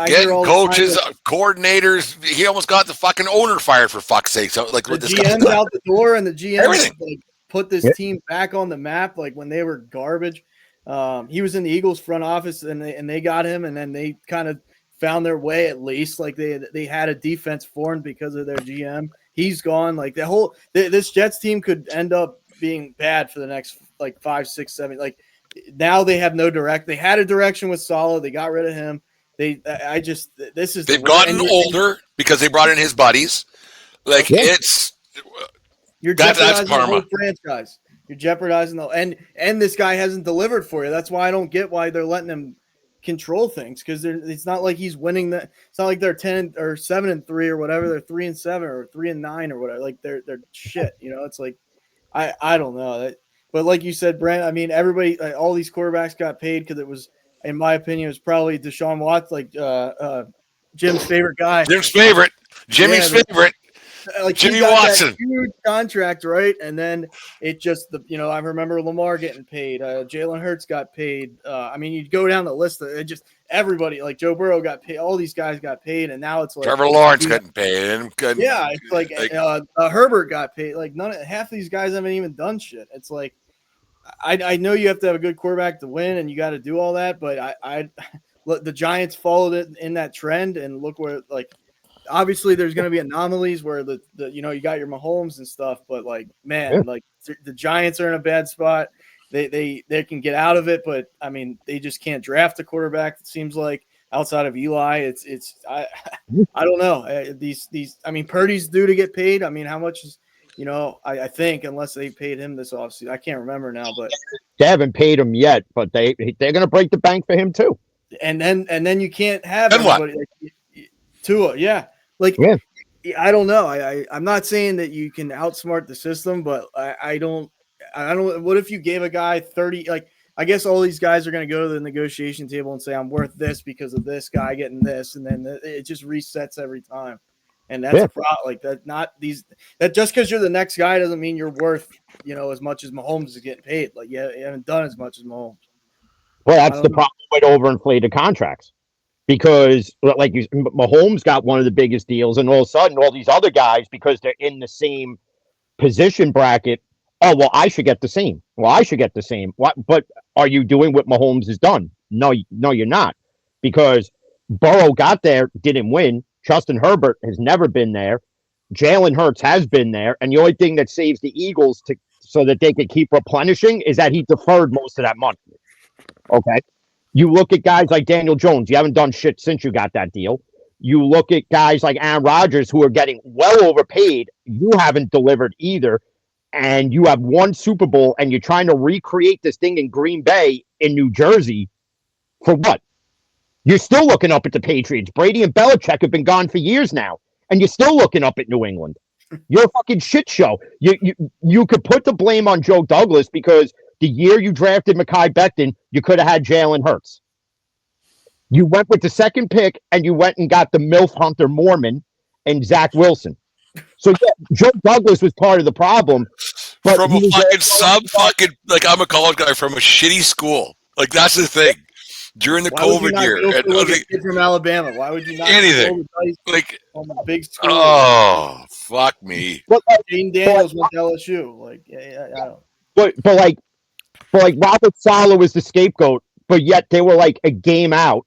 Speaker 4: hear all
Speaker 2: coaches, coordinators. He almost got the fucking owner fired, for fuck's sake. So like
Speaker 4: the GM's out the door, and the GM like, put this team back on the map. Like when they were garbage, he was in the Eagles front office, and they got him, and then they kind of found their way at least. Like they had a defense formed because of their GM. He's gone. Like this Jets team could end up being bad for the next like 5, 6, 7. Like now they have no direct. They had a direction with Saleh. They got rid of him. They've
Speaker 2: gotten older because they brought in his buddies. Like
Speaker 4: you're jeopardizing the whole franchise. You're jeopardizing and this guy hasn't delivered for you. That's why I don't get why they're letting him control things, because it's not like he's winning that. It's not like they're 10 or 7-3 or whatever. They're 3-7 or 3-9 or whatever. Like they're shit. You know, it's like I don't know. But like you said, Brent, I mean, everybody, all these quarterbacks got paid because it was, in my opinion, it was probably Deshaun Watson, like Jim's favorite guy.
Speaker 2: Jimmy's favorite.
Speaker 4: Like
Speaker 2: Jimmy Watson,
Speaker 4: that huge contract, right? And then it just, I remember Lamar getting paid. Jalen Hurts got paid. I mean, you go down the list. It just everybody, like Joe Burrow got paid. All these guys got paid, and now it's like
Speaker 2: Trevor Lawrence getting paid.
Speaker 4: Yeah, it's like Herbert got paid. Like half these guys haven't even done shit. It's like I know you have to have a good quarterback to win, and you got to do all that. But I look, the Giants followed it in that trend, and look where like. Obviously, there's going to be anomalies where the you got your Mahomes and stuff, but like, man, like the Giants are in a bad spot. They can get out of it, but I mean, they just can't draft a quarterback. It seems like outside of Eli, I don't know. These I mean, Purdy's due to get paid. I mean, how much is I think unless they paid him this offseason, I can't remember now, but
Speaker 3: they haven't paid him yet. But they're going to break the bank for him too.
Speaker 4: And then you can't have anybody like Tua, yeah. Like, I don't know. I'm not saying that you can outsmart the system, but I don't. What if you gave a guy 30? Like, I guess all these guys are going to go to the negotiation table and say, I'm worth this because of this guy getting this. And then it just resets every time. And that's a problem. Like, that just because you're the next guy doesn't mean you're worth, as much as Mahomes is getting paid. Like, you haven't done as much as Mahomes.
Speaker 3: Well, that's the problem with overinflated contracts. Because, like Mahomes got one of the biggest deals, and all of a sudden, all these other guys, because they're in the same position bracket, oh, well, I should get the same. Well, I should get the same. What? But are you doing what Mahomes has done? No, you're not. Because Burrow got there, didn't win. Justin Herbert has never been there. Jalen Hurts has been there. And the only thing that saves the Eagles so that they could keep replenishing is that he deferred most of that money. Okay? You look at guys like Daniel Jones. You haven't done shit since you got that deal. You look at guys like Aaron Rodgers who are getting well overpaid. You haven't delivered either. And you have one Super Bowl and you're trying to recreate this thing in Green Bay in New Jersey for what? You're still looking up at the Patriots. Brady and Belichick have been gone for years now. And you're still looking up at New England. You're a fucking shit show. You could put the blame on Joe Douglas because the year you drafted Mekhi Becton, you could have had Jalen Hurts. You went with the second pick, and you went and got the MILF Hunter Mormon and Zach Wilson. So, yeah, Joe Douglas was part of the problem. But
Speaker 2: from a fucking like I'm a college guy from a shitty school. Like, that's the thing. During the COVID year.
Speaker 4: From Alabama. Why would you not?
Speaker 2: Anything. Like,
Speaker 4: on the big school?
Speaker 2: Oh, fuck me.
Speaker 4: Gene Daniels went to LSU. Like, I don't.
Speaker 3: But like Robert Saleh was the scapegoat, but yet they were like a game out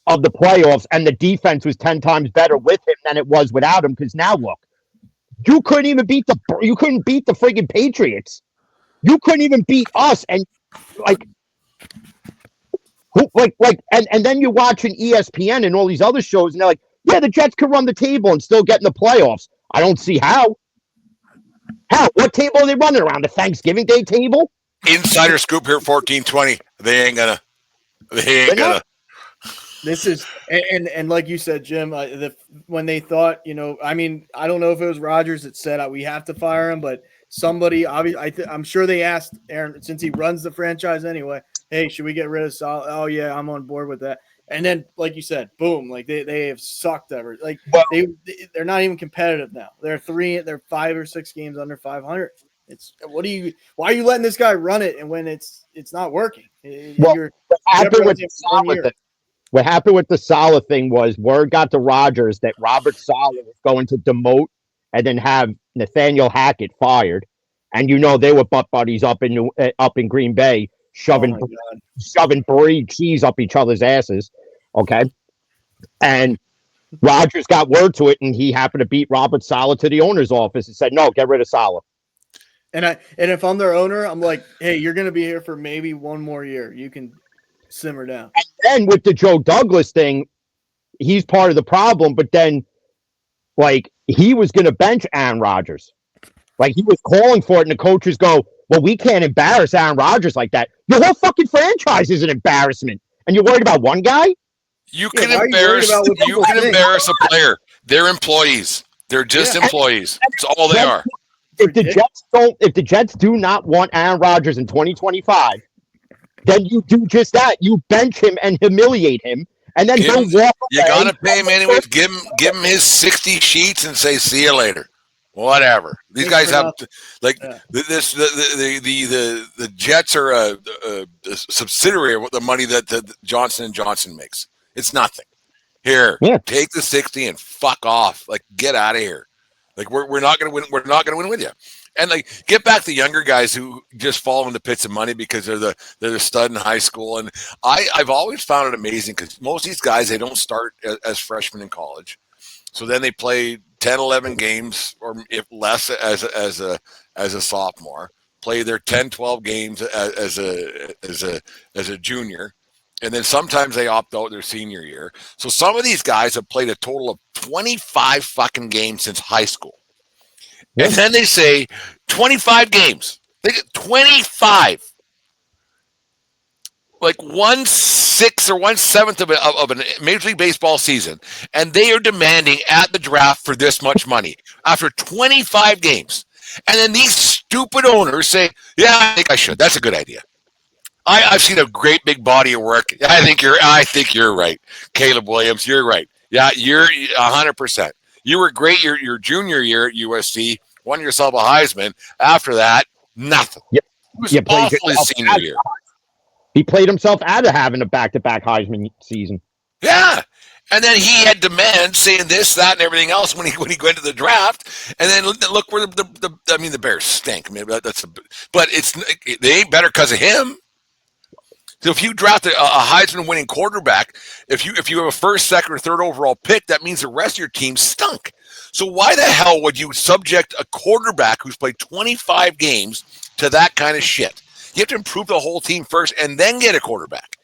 Speaker 3: of the playoffs, and the defense was 10 times better with him than it was without him. Because now look, you couldn't beat the friggin' Patriots. You couldn't even beat us, and and then you're watching ESPN and all these other shows, and they're like, yeah, the Jets could run the table and still get in the playoffs. I don't see how. How? What table are they running around? The Thanksgiving Day table?
Speaker 2: Insider scoop here, 1420. They ain't gonna. They ain't gonna.
Speaker 4: This is and like you said, Jim, when they thought, I mean, I don't know if it was Rodgers that said we have to fire him, but somebody, obviously, I'm sure they asked Aaron, since he runs the franchise anyway. Hey, should we get rid of Salah? Oh yeah, I'm on board with that. And then, like you said, boom, like they have sucked ever. Like they're not even competitive now. They're 5 or 6 games under 500. Why are you letting this guy run it? And when it's not working,
Speaker 3: what happened with the Saleh thing was word got to Rodgers that Robert Saleh was going to demote and then have Nathaniel Hackett fired, and they were butt buddies up in Green Bay, shoving brie cheese up each other's asses. Okay, and Rodgers got word to it, and he happened to beat Robert Saleh to the owner's office and said, "No, get rid of Saleh."
Speaker 4: And if I'm their owner, I'm like, hey, you're going to be here for maybe one more year. You can simmer down.
Speaker 3: And then with the Joe Douglas thing, he's part of the problem. But then, like, he was going to bench Aaron Rodgers. Like, he was calling for it, and the coaches go, well, we can't embarrass Aaron Rodgers like that. Your whole fucking franchise is an embarrassment. And you're worried about one guy?
Speaker 2: You can embarrass a player. They're employees. They're just employees. That's all they are.
Speaker 3: If the Jets do not want Aaron Rodgers in 2025, then you do just that. You bench him and humiliate him, and then he'll walk away.
Speaker 2: You gotta pay him anyways. Give him his 60 sheets and say, "See you later." Whatever. These guys have the Jets are a subsidiary of the money that Johnson & Johnson makes. It's nothing. Here, take the 60 and fuck off. Like, get out of here. Like, we're not gonna win. We're not gonna win with you. And like, get back the younger guys who just fall into pits of money because they're the stud in high school. And I've always found it amazing because most of these guys, they don't start as freshmen in college, so then they play 10, 11 games or if less as a sophomore. Play their 10, 12 games as a junior. And then sometimes they opt out their senior year. So some of these guys have played a total of 25 fucking games since high school. Yep. And then they say 25 games. They get 25. Like 1/6 or 1/7 of a Major League Baseball season. And they are demanding at the draft for this much money after 25 games. And then these stupid owners say, yeah, I think I should. That's a good idea. I've seen a great big body of work. I think you're right. Caleb Williams, you're right. Yeah, you're 100%. You were great your junior year at USC, won yourself a Heisman. After that, nothing. Yep. He was awful his senior year.
Speaker 3: He played himself out of having a back-to-back Heisman season.
Speaker 2: Yeah. And then he had demands saying this, that, and everything else when he went to the draft. And then look where the Bears stink. I mean, but they ain't better because of him. So if you draft a Heisman-winning quarterback, if you have a first, second, or third overall pick, that means the rest of your team stunk. So why the hell would you subject a quarterback who's played 25 games to that kind of shit? You have to improve the whole team first and then get a quarterback.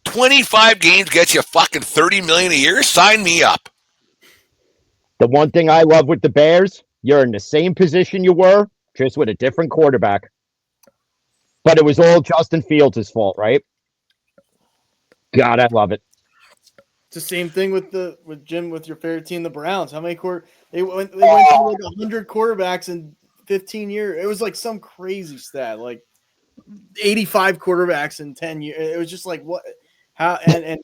Speaker 2: 25 games gets you fucking $30 million a year? Sign me up.
Speaker 3: The one thing I love with the Bears, you're in the same position you were, just with a different quarterback. But it was all Justin Fields' fault, right? God, I love it.
Speaker 4: It's the same thing with Jim, with your favorite team, the Browns. How many they went through like 100 quarterbacks in 15 years. It was like some crazy stat, like 85 quarterbacks in 10 years. It was just like what, how, and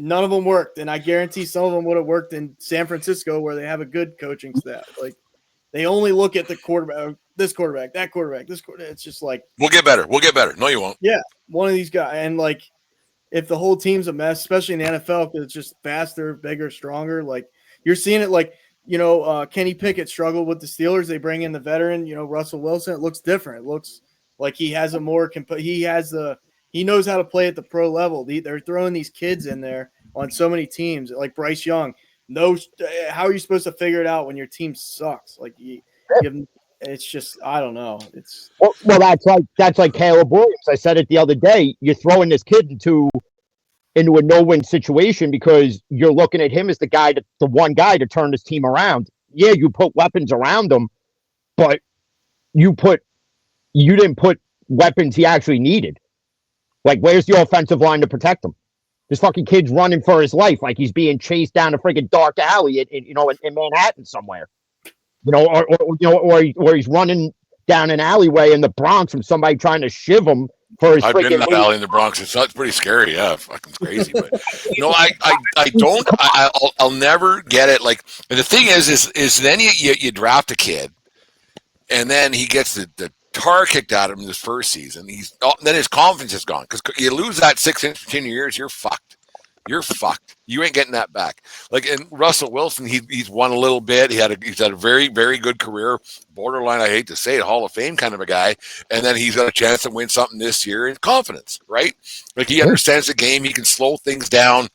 Speaker 4: none of them worked. And I guarantee some of them would have worked in San Francisco, where they have a good coaching staff. Like, they only look at the quarterback, this quarterback, that quarterback, this quarterback. It's just like,
Speaker 2: we'll get better. No, you won't.
Speaker 4: Yeah, one of these guys. And like, if the whole team's a mess, especially in the NFL, because it's just faster, bigger, stronger. Like, you're seeing it. Like, Kenny Pickett struggled with the Steelers. They bring in the veteran, Russell Wilson. It looks different. It looks like he has he knows how to play at the pro level. They're throwing these kids in there on so many teams, like Bryce Young. How are you supposed to figure it out when your team sucks? Like, it's just, I don't know. It's
Speaker 3: well, that's like Caleb Williams. I said it the other day. You're throwing this kid into a no-win situation because you're looking at him as the one guy to turn this team around. Yeah, you put weapons around him, but you didn't put weapons he actually needed. Like, where's the offensive line to protect him? This fucking kid's running for his life, like he's being chased down a freaking dark alley, in Manhattan somewhere. Or he's running down an alleyway in the Bronx from somebody trying to shiv him for his
Speaker 2: I've been in
Speaker 3: freaking
Speaker 2: that alley in the Bronx. It's pretty scary. Yeah, fucking crazy. But no, I don't. I'll never get it. Like, and the thing is then you draft a kid, and then he gets the tar kicked out of him this first season. Then his confidence is gone because you lose that 6 inch for 10 years. You're fucked. You're fucked. You ain't getting that back. Like, and Russell Wilson, he's won a little bit. He's had a very, very good career. Borderline, I hate to say it, Hall of Fame kind of a guy. And then he's got a chance to win something this year in confidence, right? Like, he understands the game. He can slow things down.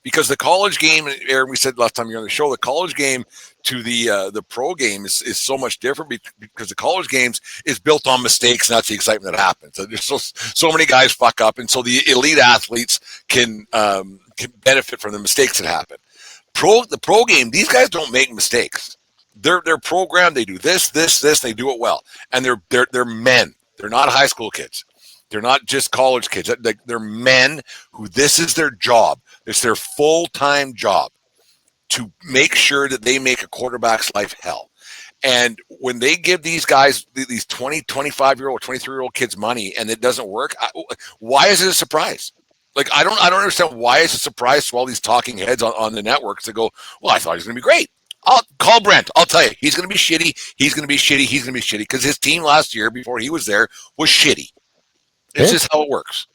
Speaker 2: Because the college game, Aaron, we said last time you're on the show, the college game to the pro game is so much different because the college games is built on mistakes, and that's the excitement that happens. So there's so many guys fuck up, and so the elite athletes can benefit from the mistakes that happen. The pro game, these guys don't make mistakes. They're programmed. They do this. They do it well, and they're men. They're not high school kids. They're not just college kids. They're men who this is their job. It's their full-time job to make sure that they make a quarterback's life hell. And when they give these guys, these 20, 25-year-old, 23-year-old kids money and it doesn't work, why is it a surprise? Like, I don't understand why it's a surprise to all these talking heads on the networks that go, well, I thought he was going to be great. I'll call Brent. I'll tell you, he's going to be shitty. He's going to be shitty. He's going to be shitty because his team last year before he was there was shitty. It's just how it works.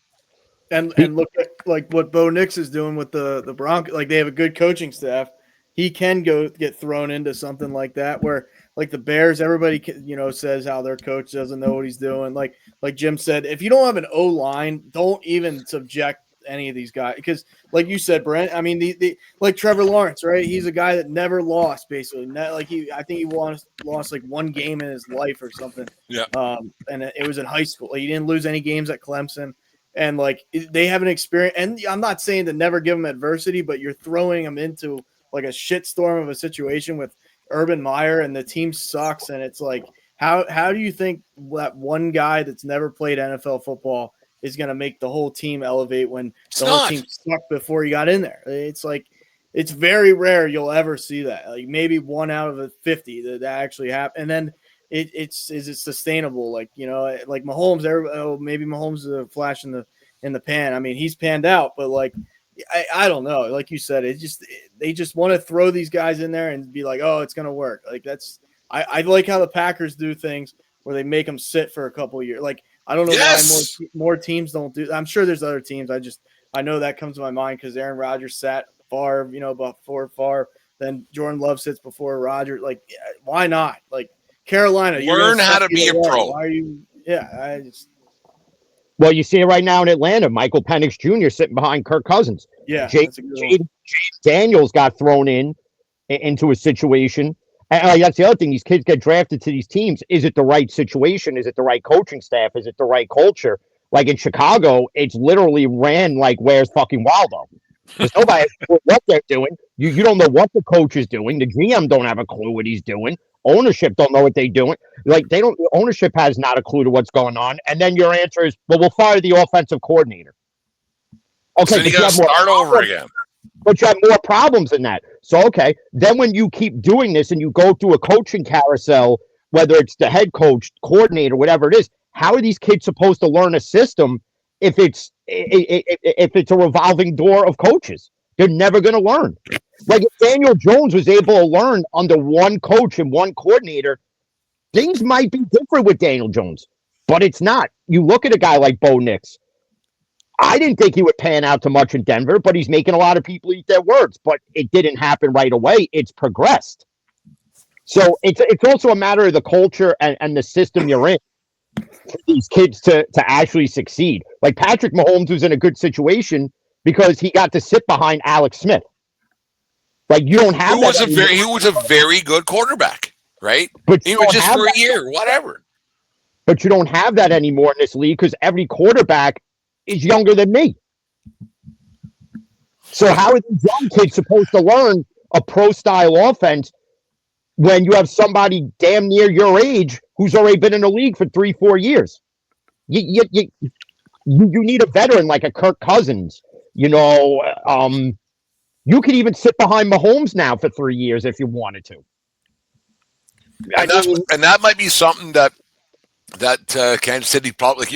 Speaker 4: And look at like what Bo Nix is doing with the Broncos. Like, they have a good coaching staff. He can go get thrown into something like that where, like, the Bears, everybody says how their coach doesn't know what he's doing. Like Jim said, if you don't have an O-line, don't even subject any of these guys because, like you said, Brent. I mean, like Trevor Lawrence, right? He's a guy that never lost, basically. I think he lost like one game in his life or something.
Speaker 2: Yeah.
Speaker 4: And it was in high school. He didn't lose any games at Clemson. And, like, they have an experience. And I'm not saying to never give them adversity, but you're throwing them into, like, a shitstorm of a situation with Urban Meyer, and the team sucks. And it's like, how do you think that one guy that's never played NFL football is going to make the whole team elevate when the whole team sucked before he got in there? It's like, it's very rare you'll ever see that. Like, maybe 1 out of 50 that actually happened. And then is it sustainable? Like, like Mahomes, maybe Mahomes is a flash in the pan. I mean, he's panned out, but, like, I don't know. Like you said, they just want to throw these guys in there and be like, oh, it's going to work. Like, I like how the Packers do things where they make them sit for a couple of years. Like, I don't know why more teams don't do. I'm sure there's other teams. I know that comes to my mind because Aaron Rodgers sat Favre, before Favre. Then Jordan Love sits before Rodgers. Like, why not? Like, Carolina,
Speaker 2: learn how to be a pro.
Speaker 4: Why are you? Yeah,
Speaker 3: Well, you see it right now in Atlanta. Michael Penix Jr. sitting behind Kirk Cousins.
Speaker 4: Yeah,
Speaker 3: Jade Daniels got thrown into a situation. And that's the other thing. These kids get drafted to these teams. Is it the right situation? Is it the right coaching staff? Is it the right culture? Like in Chicago, it's literally ran like, where's fucking Waldo? There's nobody knows what they're doing. You don't know what the coach is doing. The GM don't have a clue what he's doing. Ownership don't know what they're doing. Like, ownership has not a clue to what's going on. And then your answer is, well, we'll fire the offensive coordinator. Okay,
Speaker 2: so you got to start over again.
Speaker 3: But you have more problems than that. So, okay, then when you keep doing this and you go through a coaching carousel, whether it's the head coach, coordinator, whatever it is, how are these kids supposed to learn a system if it's a revolving door of coaches? They're never going to learn. Like, if Daniel Jones was able to learn under one coach and one coordinator, things might be different with Daniel Jones, but it's not. You look at a guy like Bo Nix. I didn't think he would pan out to much in Denver, but he's making a lot of people eat their words. But it didn't happen right away. It's progressed. So it's also a matter of the culture and the system you're in for these kids to actually succeed. Like, Patrick Mahomes was in a good situation because he got to sit behind Alex Smith. Like, you don't have that.
Speaker 2: He was a very good quarterback, right?
Speaker 3: But
Speaker 2: he was just for a year, whatever.
Speaker 3: But you don't have that anymore in this league because every quarterback is younger than me. So how are these young kids supposed to learn a pro-style offense when you have somebody damn near your age who's already been in the league for 3-4 years? You need a veteran like a Kirk Cousins. You could even sit behind Mahomes now for 3 years if you wanted to.
Speaker 2: And that might be something that Kansas City probably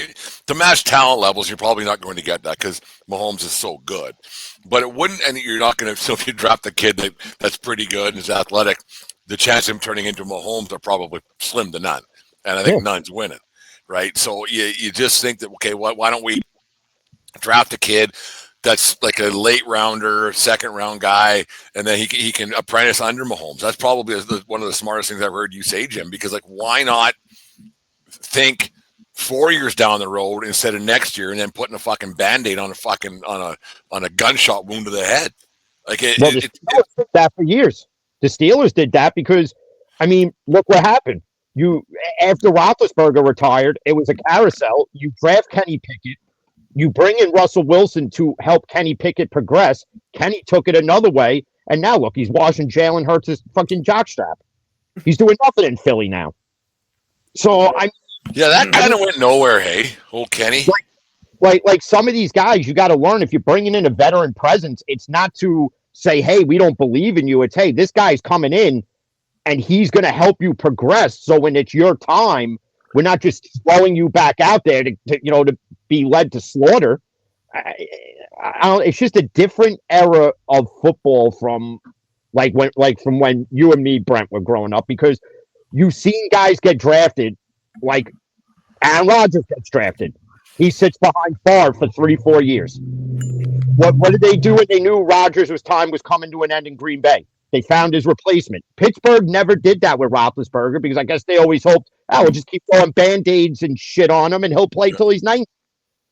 Speaker 2: to match talent levels. You're probably not going to get that because Mahomes is so good. But it wouldn't, and you're not going to. So if you draft a kid that's pretty good and is athletic, the chance of him turning into Mahomes are probably slim to none. And I think none's winning, right? So you just think that okay, why don't we draft a kid that's like a late rounder, second round guy, and then he can apprentice under Mahomes. That's probably one of the smartest things I've heard you say, Jim. Because like, why not think 4 years down the road instead of next year, and then putting a fucking Band-Aid on a gunshot wound to the head? Like the
Speaker 3: Steelers did that for years. The Steelers did that because, I mean, look what happened. After Roethlisberger retired, it was a carousel. You draft Kenny Pickett. You bring in Russell Wilson to help Kenny Pickett progress. Kenny took it another way, and now look, he's washing Jalen Hurts' fucking jockstrap. He's doing nothing in Philly now. So
Speaker 2: that kind of went nowhere. Hey, old Kenny.
Speaker 3: Like some of these guys, you got to learn if you're bringing in a veteran presence, it's not to say, hey, we don't believe in you. It's, hey, this guy's coming in, and he's going to help you progress. So when it's your time, we're not just throwing you back out there to be led to slaughter. It's just a different era of football from when you and me, Brent, were growing up, because you've seen guys get drafted, like Aaron Rodgers gets drafted. He sits behind Favre for 3-4 years. What did they do when they knew Rodgers' time was coming to an end in Green Bay? They found his replacement. Pittsburgh never did that with Roethlisberger because I guess they always hoped, we'll just keep throwing Band-Aids and shit on him and he'll play till he's 90.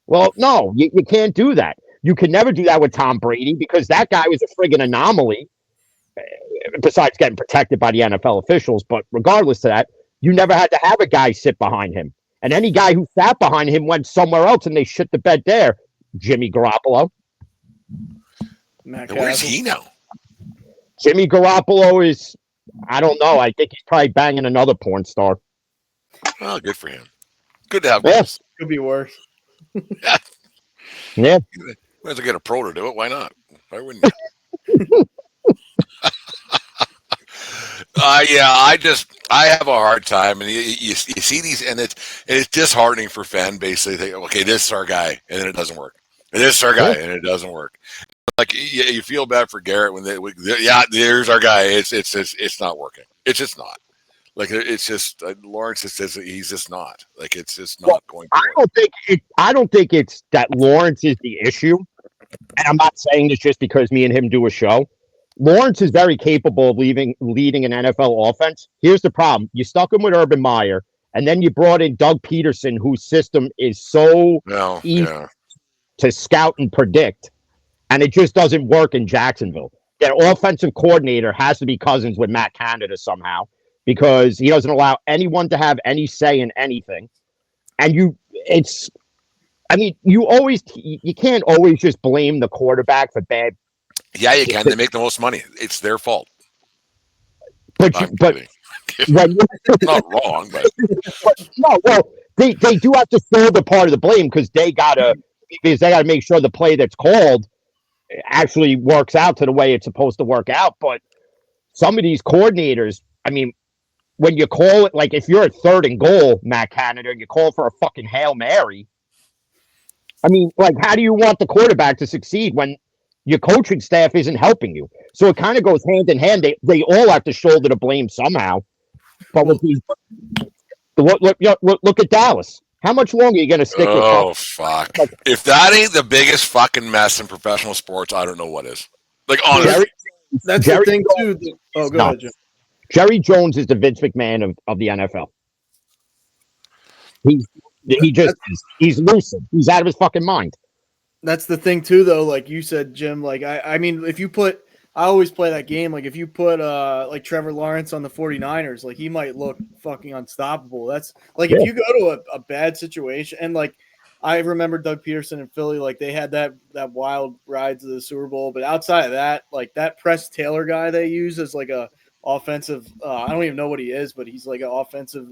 Speaker 3: Well, no, you can't do that. You can never do that with Tom Brady because that guy was a friggin' anomaly, besides getting protected by the NFL officials. But regardless of that, you never had to have a guy sit behind him. And any guy who sat behind him went somewhere else and they shit the bed there. Jimmy Garoppolo.
Speaker 2: Where's he now?
Speaker 3: Jimmy Garoppolo is, I don't know. I think he's probably banging another porn star.
Speaker 2: Oh, good for him. Good to have.
Speaker 3: Yes.
Speaker 4: Could be worse.
Speaker 2: Yeah.
Speaker 3: Yeah.
Speaker 2: Might as well get a pro to do it. Why not? Why wouldn't you? I have a hard time, and you see these, and it's disheartening for fan base. They think, okay, this is our guy, and then it doesn't work. And this is our guy, and it doesn't work. Like you feel bad for Garrett when there's our guy. It's not working. It's just not. Like it's just Lawrence just says he's just not. Like it's just not going.
Speaker 3: I don't think it's that Lawrence is the issue, and I'm not saying this just because me and him do a show. Lawrence is very capable of leading an NFL offense. Here's the problem: you stuck him with Urban Meyer, and then you brought in Doug Peterson, whose system is so easy to scout and predict, and it just doesn't work in Jacksonville. Their offensive coordinator has to be cousins with Matt Canada somehow, because he doesn't allow anyone to have any say in anything. And you can't always just blame the quarterback for bad.
Speaker 2: Yeah, you can. They make the most money. It's their fault.
Speaker 3: But
Speaker 2: not wrong, but
Speaker 3: no. Well, they do have to throw the part of the blame because they gotta make sure the play that's called actually works out to the way it's supposed to work out. But some of these coordinators, I mean, when you call it, like if you're at 3rd and goal, Matt Canada, and you call for a fucking Hail Mary, I mean, like, how do you want the quarterback to succeed when your coaching staff isn't helping you? So it kind of goes hand in hand. They all have to shoulder the blame somehow. But with these, look at Dallas. How much longer are you going to stick with?
Speaker 2: Oh, fuck. If that ain't the biggest fucking mess in professional sports, I don't know what is. Like, honestly.
Speaker 4: That's the thing, too. Go ahead, Jim.
Speaker 3: Jerry Jones is the Vince McMahon of the NFL. He's lucid. He's out of his fucking mind.
Speaker 4: That's the thing too, though. Like you said, Jim. Like I mean, if you put, I always play that game. Like if you put like Trevor Lawrence on the 49ers, like he might look fucking unstoppable. That's like if you go to a bad situation, and like I remember Doug Peterson in Philly, like they had that wild ride to the Super Bowl. But outside of that, like that Press Taylor guy they use as like a offensive. I don't even know what he is, but he's like an offensive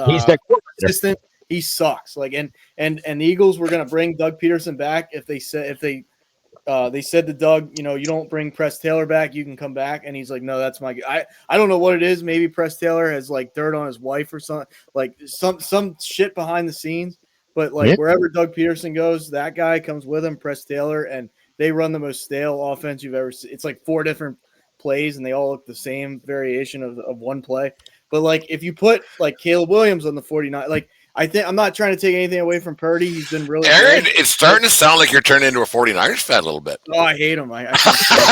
Speaker 3: he's the
Speaker 4: assistant. he sucks. Like, and the Eagles were going to bring Doug Peterson back if they said to Doug, you know, you don't bring Press Taylor back, you can come back. And he's like, no, that's my guy. I don't know what it is. Maybe Press Taylor has like dirt on his wife or something, like some shit behind the scenes. But like wherever Doug Peterson goes, that guy comes with him, Press Taylor, and they run the most stale offense you've ever seen. It's like 4 different plays, and they all look the same variation of one play. But like if you put like Caleb Williams on the 49, like I'm not trying to take anything away from Purdy. He's been really
Speaker 2: Aaron,
Speaker 4: good.
Speaker 2: it's starting to sound like you're turning into a 49ers fan a little bit.
Speaker 4: Oh, I hate him. I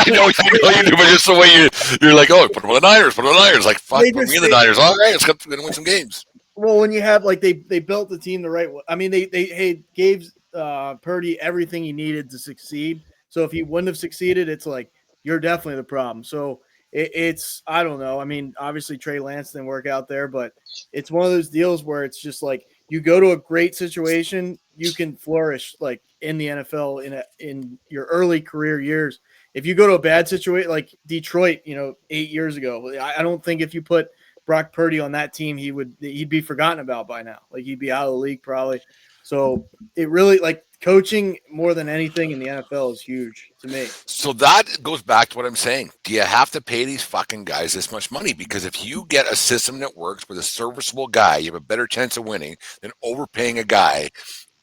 Speaker 2: know you do, but just the way you're like, oh, put him on the Niners, Like, fuck, put me in the Niners. All right, let's go win some games.
Speaker 4: Well, when you have like they built the team the right way. I mean, they gave Purdy everything he needed to succeed. So if he wouldn't have succeeded, it's like you're definitely the problem. So it's I don't know. I mean, obviously Trey Lance didn't work out there, but it's one of those deals where it's just like you go to a great situation, you can flourish like in the NFL in your early career years. If you go to a bad situation like Detroit, 8 years ago, I don't think if you put Brock Purdy on that team, he'd be forgotten about by now. Like he'd be out of the league probably. So it really like coaching more than anything in the NFL is huge to me.
Speaker 2: So that goes back to what I'm saying. Do you have to pay these fucking guys this much money? Because if you get a system that works with a serviceable guy, you have a better chance of winning than overpaying a guy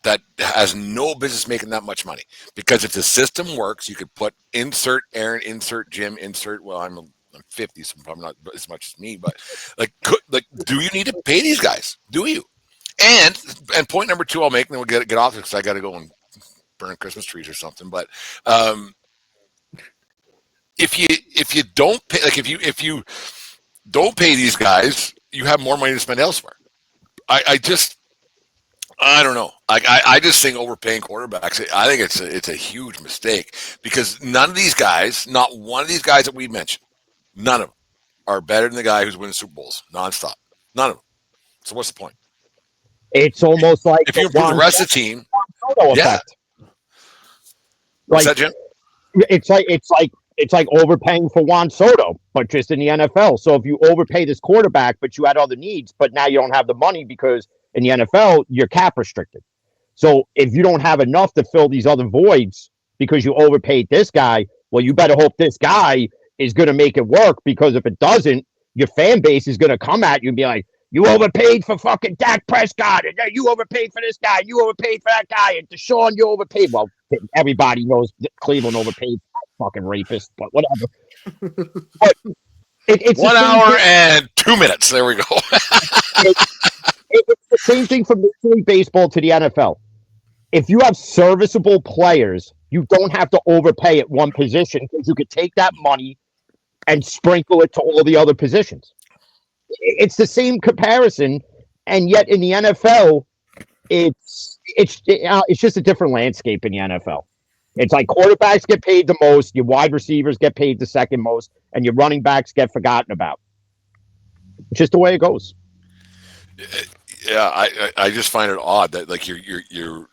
Speaker 2: that has no business making that much money. Because if the system works, you could put insert Aaron, insert Jim, insert, well, I'm 50, so probably not as much as me, but like, do you need to pay these guys? Do you? And point number 2 I'll make, and then we'll get off it because I got to go and burn Christmas trees or something. But if you don't pay, like if you don't pay these guys, you have more money to spend elsewhere. I don't know. I just think overpaying quarterbacks. I think it's a huge mistake because none of these guys, not one of these guys that we mentioned, none of them are better than the guy who's winning Super Bowls nonstop. None of them. So what's the point?
Speaker 3: It's almost like
Speaker 2: if you improve the rest of the team,
Speaker 3: yeah.
Speaker 2: What's that, Jim?
Speaker 3: It's like overpaying for Juan Soto, but just in the NFL. So if you overpay this quarterback, but you had other needs, but now you don't have the money because in the NFL you're cap restricted. So if you don't have enough to fill these other voids because you overpaid this guy, well, you better hope this guy is going to make it work, because if it doesn't, your fan base is going to come at you and be like, you overpaid for fucking Dak Prescott, and you overpaid for this guy, you overpaid for that guy, and Deshaun, you overpaid. Well, everybody knows that Cleveland overpaid for that fucking rapist, but whatever. But it's
Speaker 2: 1 hour and 2 minutes. There we go.
Speaker 3: It's the same thing from Major League Baseball to the NFL. If you have serviceable players, you don't have to overpay at one position, because you could take that money and sprinkle it to all the other positions. It's the same comparison, and yet in the NFL, it's just a different landscape in the NFL. It's like quarterbacks get paid the most, your wide receivers get paid the second most, and your running backs get forgotten about. It's just the way it goes.
Speaker 2: Yeah, I just find it odd that like you're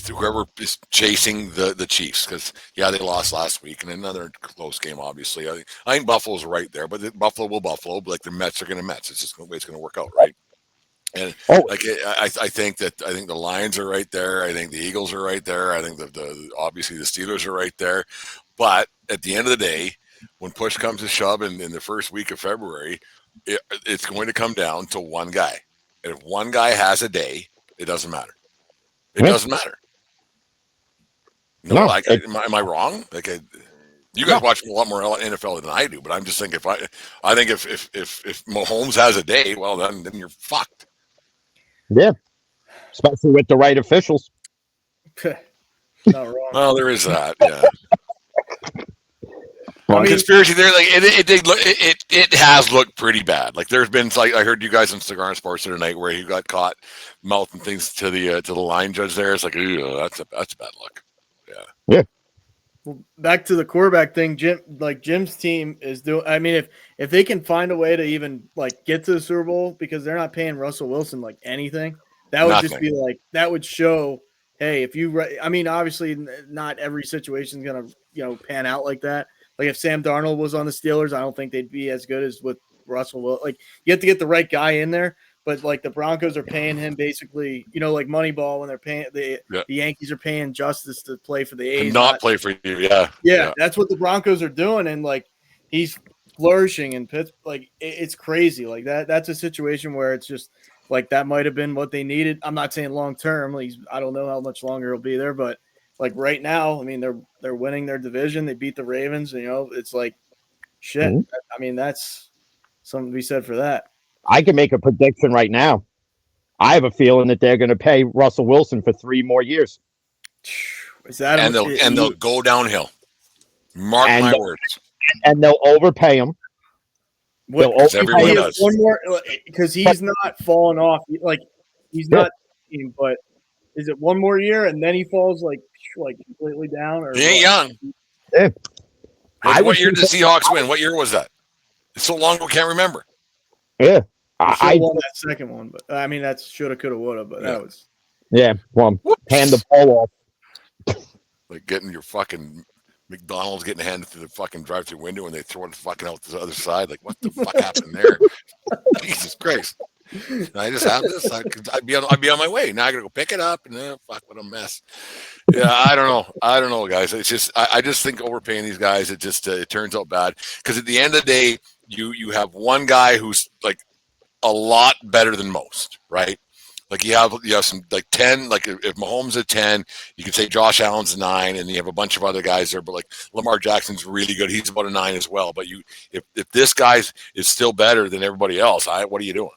Speaker 2: whoever is chasing the Chiefs, because they lost last week and another close game. Obviously, I think Buffalo's right there, but Buffalo will Buffalo. But like the Mets are going to Mets. It's just the way it's going to work out, right? And I think the Lions are right there. I think the Eagles are right there. I think obviously the Steelers are right there. But at the end of the day, when push comes to shove in the first week of February, it's going to come down to one guy. And if one guy has a day, it doesn't matter. It doesn't matter. No, am I wrong? Like, you guys watch a lot more NFL than I do, but I'm just thinking I think if Mahomes has a day, well, then you're fucked.
Speaker 3: Yeah, especially with the right officials.
Speaker 4: Not wrong.
Speaker 2: Well, there is that. Yeah. Conspiracy there, like it has looked pretty bad. Like there's been, like I heard you guys on Cigar and Sports tonight where he got caught mouthing things to the line judge there. It's like, that's a bad look.
Speaker 3: Yeah.
Speaker 4: Well, back to the quarterback thing, Jim's team is doing. I mean, if they can find a way to even like get to the Super Bowl, because they're not paying Russell Wilson like anything, that would just be like, that would show, hey, if you, I mean, obviously not every situation is gonna pan out like that. Like if Sam Darnold was on the Steelers, I don't think they'd be as good as with Russell Wilson. Like you have to get the right guy in there. but like the Broncos are paying him basically, like Moneyball when they're paying the Yankees are paying Justice to play for the A's,
Speaker 2: to not play for you. Yeah,
Speaker 4: yeah, that's what the Broncos are doing, and like he's flourishing in Pittsburgh. Like it's crazy. Like that's a situation where it's just like that might have been what they needed. I'm not saying long term. I don't know how much longer he'll be there, but like right now, I mean they're winning their division. They beat the Ravens. It's like shit.
Speaker 3: Mhm.
Speaker 4: I mean that's something to be said for that.
Speaker 3: I can make a prediction right now. I have a feeling that they're going to pay Russell Wilson for 3 more years.
Speaker 4: Is that
Speaker 2: and they'll go downhill. Mark my words.
Speaker 3: And they'll overpay him.
Speaker 2: Everyone does.
Speaker 4: One more because he's not falling off. Like he's not. But is it one more year and then he falls like completely down? Or
Speaker 2: he ain't young.
Speaker 3: Yeah.
Speaker 2: What year did the Seahawks win? What year was that? It's so long ago, can't remember.
Speaker 3: Yeah,
Speaker 4: I won that second one, but I mean that's shoulda, coulda, woulda. But that was
Speaker 3: well, hand the ball off.
Speaker 2: Like getting your fucking McDonald's getting handed through the fucking drive-through window and they throw it fucking out the other side. Like, what the fuck happened there? Jesus Christ! And I just have this. I'd be on my way. Now I gotta go pick it up, and fuck, what a mess. Yeah, I don't know, guys. It's just I just think overpaying these guys. It just it turns out bad because at the end of the day, you have one guy who's like a lot better than most, right? Like you have some like 10, like if Mahomes at 10, you could say Josh Allen's a 9, and you have a bunch of other guys there, but like Lamar Jackson's really good. He's about a 9 as well. But if this guy is still better than everybody else, what are you doing?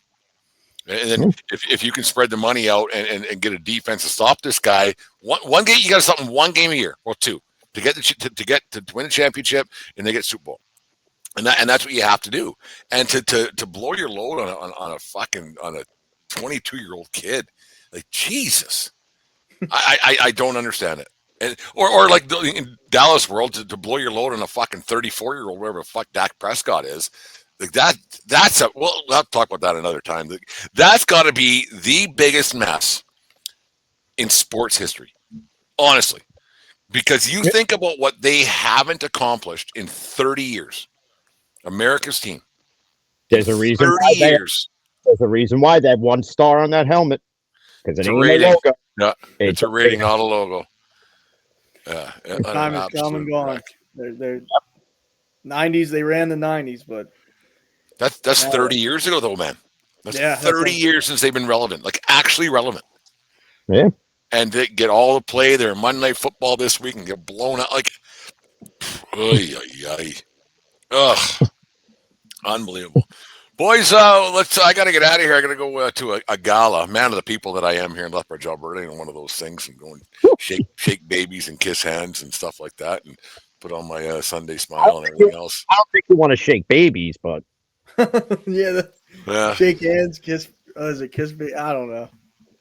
Speaker 2: And then if you can spread the money out and get a defense to stop this guy, one game, you got something one game a year or two to get to win a championship and they get Super Bowl. And that's what you have to do. And to blow your load on a 22-year-old kid, like Jesus, I don't understand it. And or like in Dallas world to blow your load on a fucking 34-year-old, wherever the fuck Dak Prescott is, like that's we'll have to talk about that another time. That's got to be the biggest mess in sports history, honestly, because you think about what they haven't accomplished in 30 years. America's team.
Speaker 3: There's a reason.
Speaker 2: 30 years.
Speaker 3: There's a reason why they have 1 star on that helmet because it ain't a logo.
Speaker 2: No, it's a rating, not a logo.
Speaker 4: The time has come and gone. They're 90s. They ran the 90s, but
Speaker 2: that's 30 years ago, though, man. That's 30 years since they've been relevant, like actually relevant.
Speaker 3: Yeah.
Speaker 2: And they get all the play. They're Monday Night Football this week and get blown out. Like, ugh, unbelievable. Boys, I got to get out of here. I got to go to a gala. Man of the people that I am here in Lethbridge, Alberta, one of those things, and go and shake babies and kiss hands and stuff like that, and put on my Sunday smile and everything else.
Speaker 3: I don't think you want to shake babies, but
Speaker 4: shake hands, kiss. Is it kiss baby? I don't know.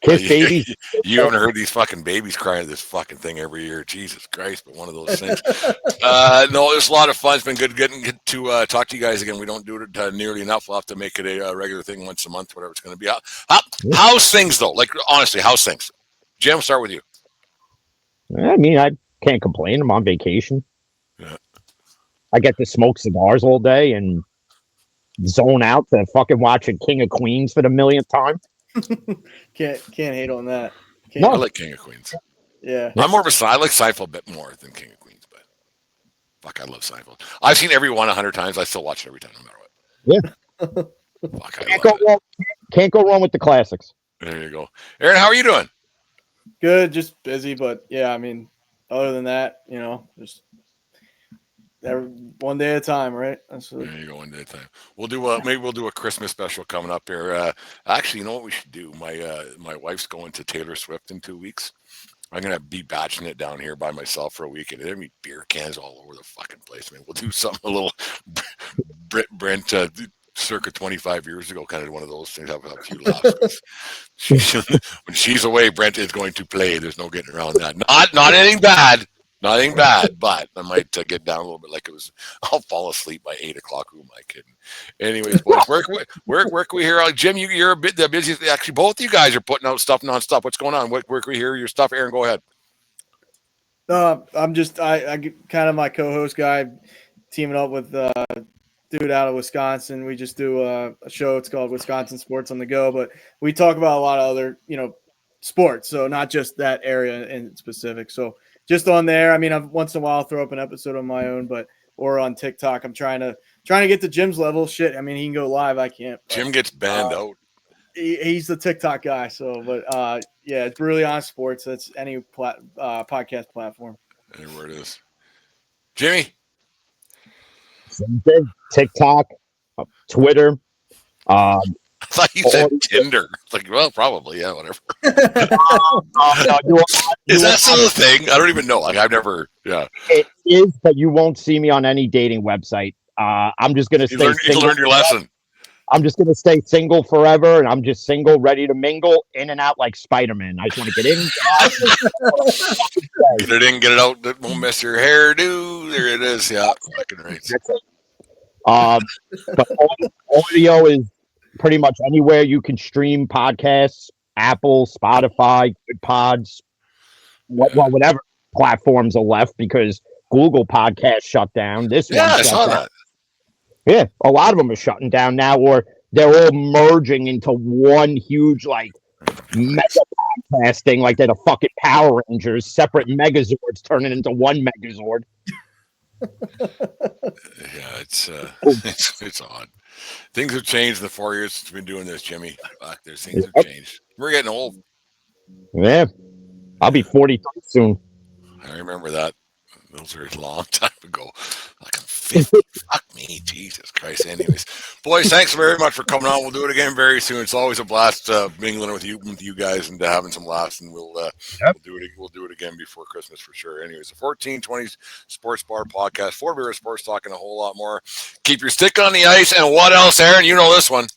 Speaker 3: Kiss babies.
Speaker 2: You haven't heard these fucking babies crying at this fucking thing every year. Jesus Christ, but one of those things. No, it's a lot of fun. It's been good getting to talk to you guys again. We don't do it nearly enough. We'll have to make it a regular thing once a month, whatever it's going to be. How's things, though? Like, honestly, how's things? Jim, start with you.
Speaker 3: I mean, I can't complain. I'm on vacation.
Speaker 2: Yeah.
Speaker 3: I get to smoke cigars all day and zone out to fucking watching King of Queens for the millionth time.
Speaker 4: Can't hate on that.
Speaker 2: No, I like King of Queens.
Speaker 4: Yeah,
Speaker 2: I like Seinfeld a bit more than King of Queens, but fuck, I love Seinfeld. I've seen every one 100 times. I still watch it every time, no matter what.
Speaker 3: Yeah.
Speaker 2: Fuck,
Speaker 3: can't go wrong with the classics.
Speaker 2: There you go, Aaron. How are you doing?
Speaker 4: Good, just busy, but yeah, I mean, other than that, just one day at a time, right?
Speaker 2: There you go, one day at a time. Maybe we'll do a Christmas special coming up here. Actually, you know what we should do? My wife's going to Taylor Swift in 2 weeks. I'm gonna be batching it down here by myself for a week, and there'll be beer cans all over the fucking place. I mean, we'll do something a little Brent circa 25 years ago, kind of one of those things. Have a few laughs. When she's away, Brent is going to play. There's no getting around that. Not anything bad. Nothing bad, but I might get down a little bit. Like I'll fall asleep by 8 o'clock. Who am I kidding? Anyways, boys, where can we hear? Jim, you're a bit busy. Actually, both of you guys are putting out stuff nonstop. What's going on? Where can we hear your stuff? Aaron, go ahead.
Speaker 4: I'm just I kind of my co-host guy, teaming up with dude out of Wisconsin. We just do a show. It's called Wisconsin Sports on the Go, but we talk about a lot of other, sports. So not just that area in specific. So just on there. I mean, I've once in a while throw up an episode on my own, or on TikTok. I'm trying to get to Jim's level. Shit. I mean, he can go live. I can't. But,
Speaker 2: Jim gets banned out.
Speaker 4: He's the TikTok guy. So, yeah, it's Brutally Honest Sports. That's any podcast platform.
Speaker 2: Anywhere it is. Jimmy.
Speaker 3: Same thing. TikTok, Twitter.
Speaker 2: I thought you said Tinder. Like, well, probably, yeah, whatever. Is that still a thing? I don't even know. Like, I've never. Yeah,
Speaker 3: it is, but you won't see me on any dating website. I'm just gonna stay.
Speaker 2: You learned your lesson.
Speaker 3: I'm just gonna stay single forever, and I'm just single, ready to mingle, in and out like Spider-Man. I just want to get in,
Speaker 2: get it in, get it out. That won't mess your hairdo. There it is. Yeah, fucking right.
Speaker 3: But audio is pretty much anywhere you can stream podcasts: Apple, Spotify, Good Pods, whatever platforms are left because Google Podcasts shut down.
Speaker 2: I saw that.
Speaker 3: Yeah, a lot of them are shutting down now, or they're all merging into one huge, like, mega podcasting, like they're the fucking Power Rangers, separate Megazords turning into one Megazord.
Speaker 2: Yeah, it's odd. Things have changed in the 4 years since we've been doing this, Jimmy. Fuck, things have changed. We're getting old.
Speaker 3: Yeah, I'll be 43 soon.
Speaker 2: I remember that. Those were a long time ago. Like I'm 50. Fuck me, Jesus Christ. Anyways, boys, thanks very much for coming on. We'll do it again very soon. It's always a blast mingling with you guys and having some laughs. And we'll do it. We'll do it again before Christmas for sure. Anyways, the 1420s Sports Bar Podcast, 4 Beer Sports Talk, and a whole lot more. Keep your stick on the ice. And what else, Aaron? You know this one.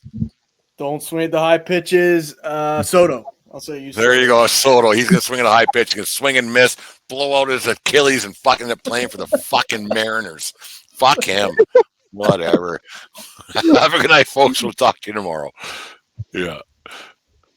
Speaker 4: Don't swing at the high pitches. Soto. I'll say you.
Speaker 2: There you go, Soto. He's gonna swing at a high pitch. He's gonna swing and miss, blow out his Achilles, and fucking end up playing for the fucking Mariners. Fuck him. Whatever. Have a good night, folks. We'll talk to you tomorrow. Yeah.